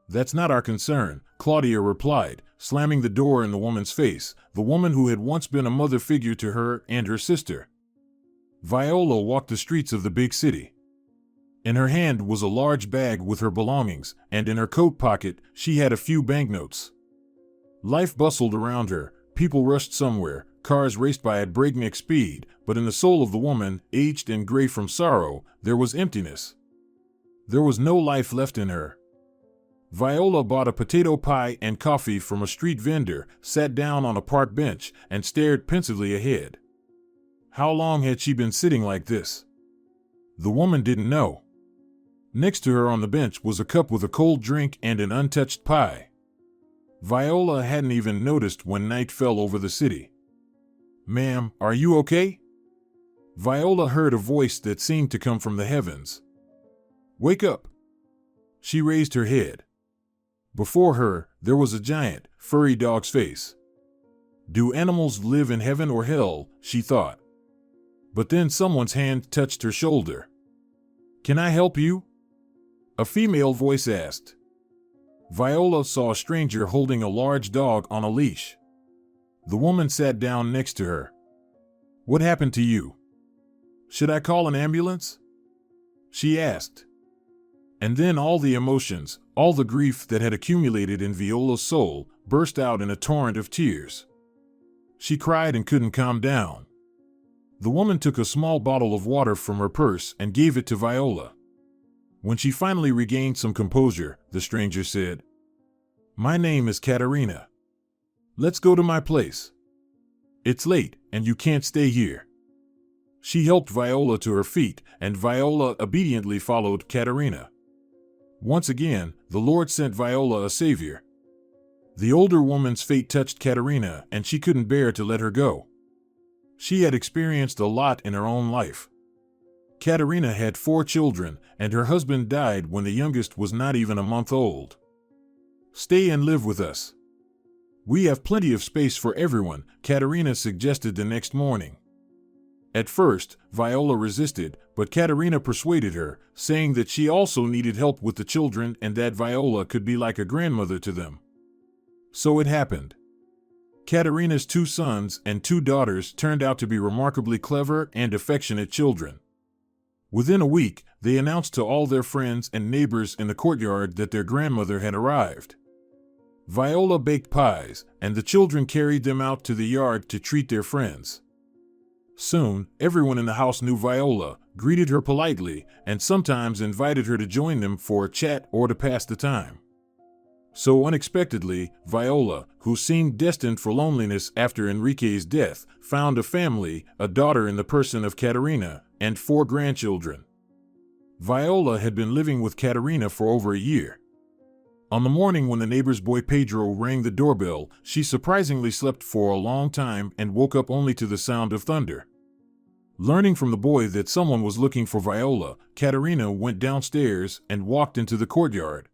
That's not our concern, Claudia replied, slamming the door in the woman's face, the woman who had once been a mother figure to her and her sister. Viola walked the streets of the big city. In her hand was a large bag with her belongings, and in her coat pocket she had a few banknotes. Life bustled around her, people rushed somewhere, cars raced by at breakneck speed, but in the soul of the woman, aged and gray from sorrow, there was emptiness. There was no life left in her. Viola bought a potato pie and coffee from a street vendor, sat down on a park bench, and stared pensively ahead. How long had she been sitting like this? The woman didn't know. Next to her on the bench was a cup with a cold drink and an untouched pie. Viola hadn't even noticed when night fell over the city. Ma'am, are you okay? Viola heard a voice that seemed to come from the heavens. Wake up. She raised her head. Before her, there was a giant, furry dog's face. Do animals live in heaven or hell, she thought. But then someone's hand touched her shoulder. Can I help you? A female voice asked. Viola saw a stranger holding a large dog on a leash. The woman sat down next to her. What happened to you? Should I call an ambulance? She asked. And then all the emotions, all the grief that had accumulated in Viola's soul, burst out in a torrent of tears. She cried and couldn't calm down. The woman took a small bottle of water from her purse and gave it to Viola. When she finally regained some composure, the stranger said, My name is Katerina. Let's go to my place. It's late, and you can't stay here. She helped Viola to her feet, and Viola obediently followed Katerina. Once again, the Lord sent Viola a savior. The older woman's fate touched Katerina, and she couldn't bear to let her go. She had experienced a lot in her own life. Katerina had 4 children, and her husband died when the youngest was not even a month old. Stay and live with us. We have plenty of space for everyone, Katerina suggested the next morning. At first, Viola resisted, but Katerina persuaded her, saying that she also needed help with the children and that Viola could be like a grandmother to them. So it happened. Katerina's 2 sons and 2 daughters turned out to be remarkably clever and affectionate children. Within a week, they announced to all their friends and neighbors in the courtyard that their grandmother had arrived. Viola baked pies, and the children carried them out to the yard to treat their friends. Soon, everyone in the house knew Viola, greeted her politely, and sometimes invited her to join them for a chat or to pass the time. So unexpectedly, Viola, who seemed destined for loneliness after Enrique's death, found a family, a daughter in the person of Katerina, and 4 grandchildren. Viola had been living with Katerina for over a year. On the morning when the neighbor's boy Pedro rang the doorbell, she surprisingly slept for a long time and woke up only to the sound of thunder. Learning from the boy that someone was looking for Viola, Katerina went downstairs and walked into the courtyard.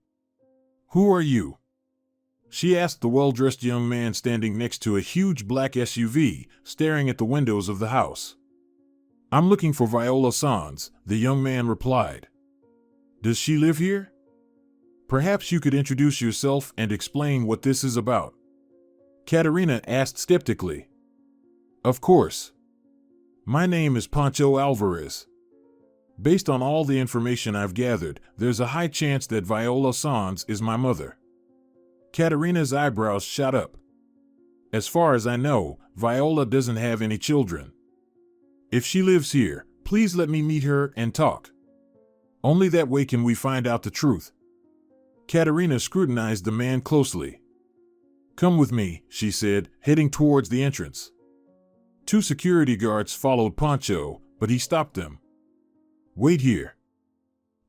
Who are you? She asked the well-dressed young man standing next to a huge black SUV, staring at the windows of the house. I'm looking for Viola Sans, the young man replied. Does she live here? Perhaps you could introduce yourself and explain what this is about. Katerina asked skeptically. Of course. My name is Pancho Alvarez. Based on all the information I've gathered, there's a high chance that Viola Sans is my mother. Katerina's eyebrows shot up. As far as I know, Viola doesn't have any children. If she lives here, please let me meet her and talk. Only that way can we find out the truth. Katerina scrutinized the man closely. Come with me, she said, heading towards the entrance. 2 security guards followed Pancho, but he stopped them. Wait here.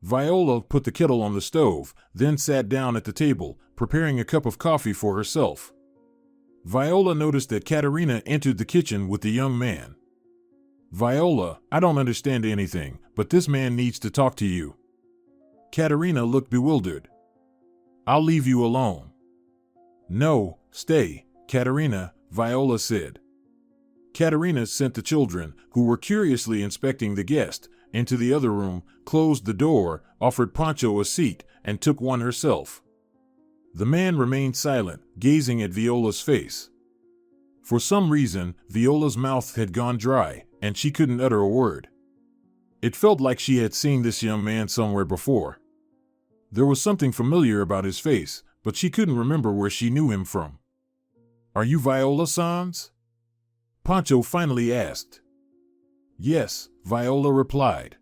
Viola put the kettle on the stove, then sat down at the table, preparing a cup of coffee for herself. Viola noticed that Katerina entered the kitchen with the young man. Viola, I don't understand anything, but this man needs to talk to you. Katerina looked bewildered. I'll leave you alone. No, stay, Katerina, Viola said. Katerina sent the children, who were curiously inspecting the guest, into the other room, closed the door, offered Pancho a seat, and took one herself. The man remained silent, gazing at Viola's face. For some reason, Viola's mouth had gone dry, and she couldn't utter a word. It felt like she had seen this young man somewhere before. There was something familiar about his face, but she couldn't remember where she knew him from. Are you Viola Sans? Pancho finally asked. Yes, Viola replied.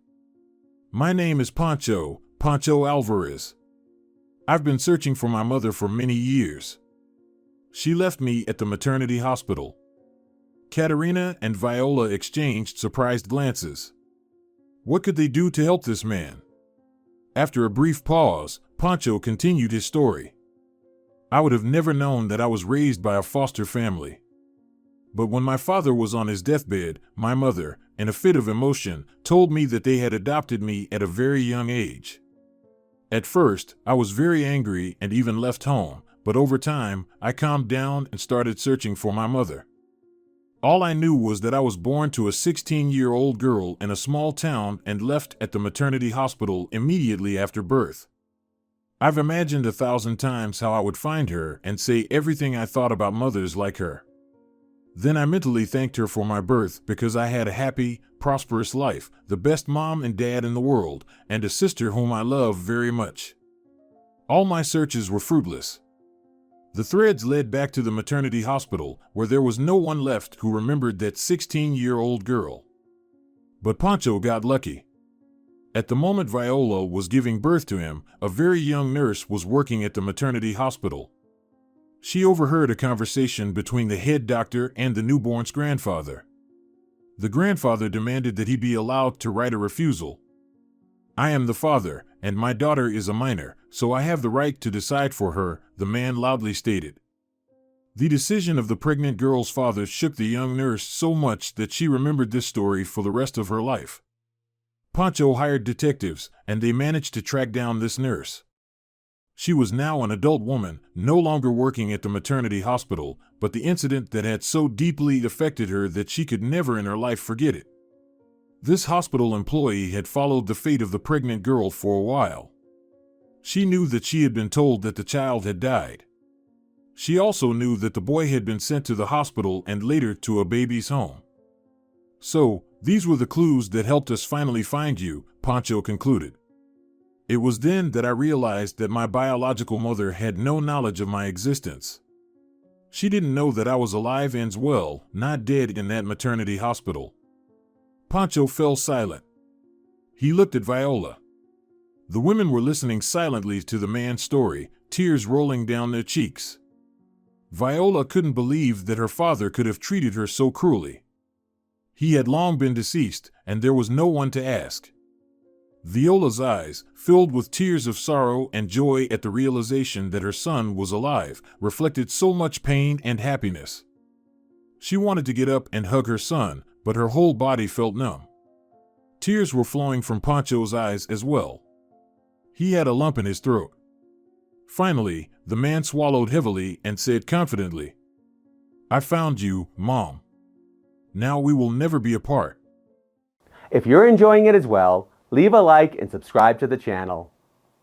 My name is Pancho Alvarez. I've been searching for my mother for many years. She left me at the maternity hospital. Katerina and Viola exchanged surprised glances. What could they do to help this man? After a brief pause, Pancho continued his story. I would have never known that I was raised by a foster family. But when my father was on his deathbed, my mother, in a fit of emotion, told me that they had adopted me at a very young age. At first, I was very angry and even left home, but over time, I calmed down and started searching for my mother. All I knew was that I was born to a 16-year-old girl in a small town and left at the maternity hospital immediately after birth. I've imagined 1,000 times how I would find her and say everything I thought about mothers like her. Then I mentally thanked her for my birth because I had a happy, prosperous life, the best mom and dad in the world, and a sister whom I love very much. All my searches were fruitless. The threads led back to the maternity hospital, where there was no one left who remembered that 16-year-old girl. But Pancho got lucky. At the moment Viola was giving birth to him, a very young nurse was working at the maternity hospital. She overheard a conversation between the head doctor and the newborn's grandfather. The grandfather demanded that he be allowed to write a refusal. I am the father, and my daughter is a minor, so I have the right to decide for her, the man loudly stated. The decision of the pregnant girl's father shook the young nurse so much that she remembered this story for the rest of her life. Pancho hired detectives, and they managed to track down this nurse. She was now an adult woman, no longer working at the maternity hospital, but the incident that had so deeply affected her that she could never in her life forget it. This hospital employee had followed the fate of the pregnant girl for a while. She knew that she had been told that the child had died. She also knew that the boy had been sent to the hospital and later to a baby's home. So, these were the clues that helped us finally find you, Pancho concluded. It was then that I realized that my biological mother had no knowledge of my existence. She didn't know that I was alive and well, not dead in that maternity hospital. Pancho fell silent. He looked at Viola. The women were listening silently to the man's story, tears rolling down their cheeks. Viola couldn't believe that her father could have treated her so cruelly. He had long been deceased, and there was no one to ask. Viola's eyes, filled with tears of sorrow and joy at the realization that her son was alive, reflected so much pain and happiness. She wanted to get up and hug her son, but her whole body felt numb. Tears were flowing from Pancho's eyes as well. He had a lump in his throat. Finally, the man swallowed heavily and said confidently, "I found you, Mom. Now we will never be apart." If you're enjoying it as well, leave a like and subscribe to the channel.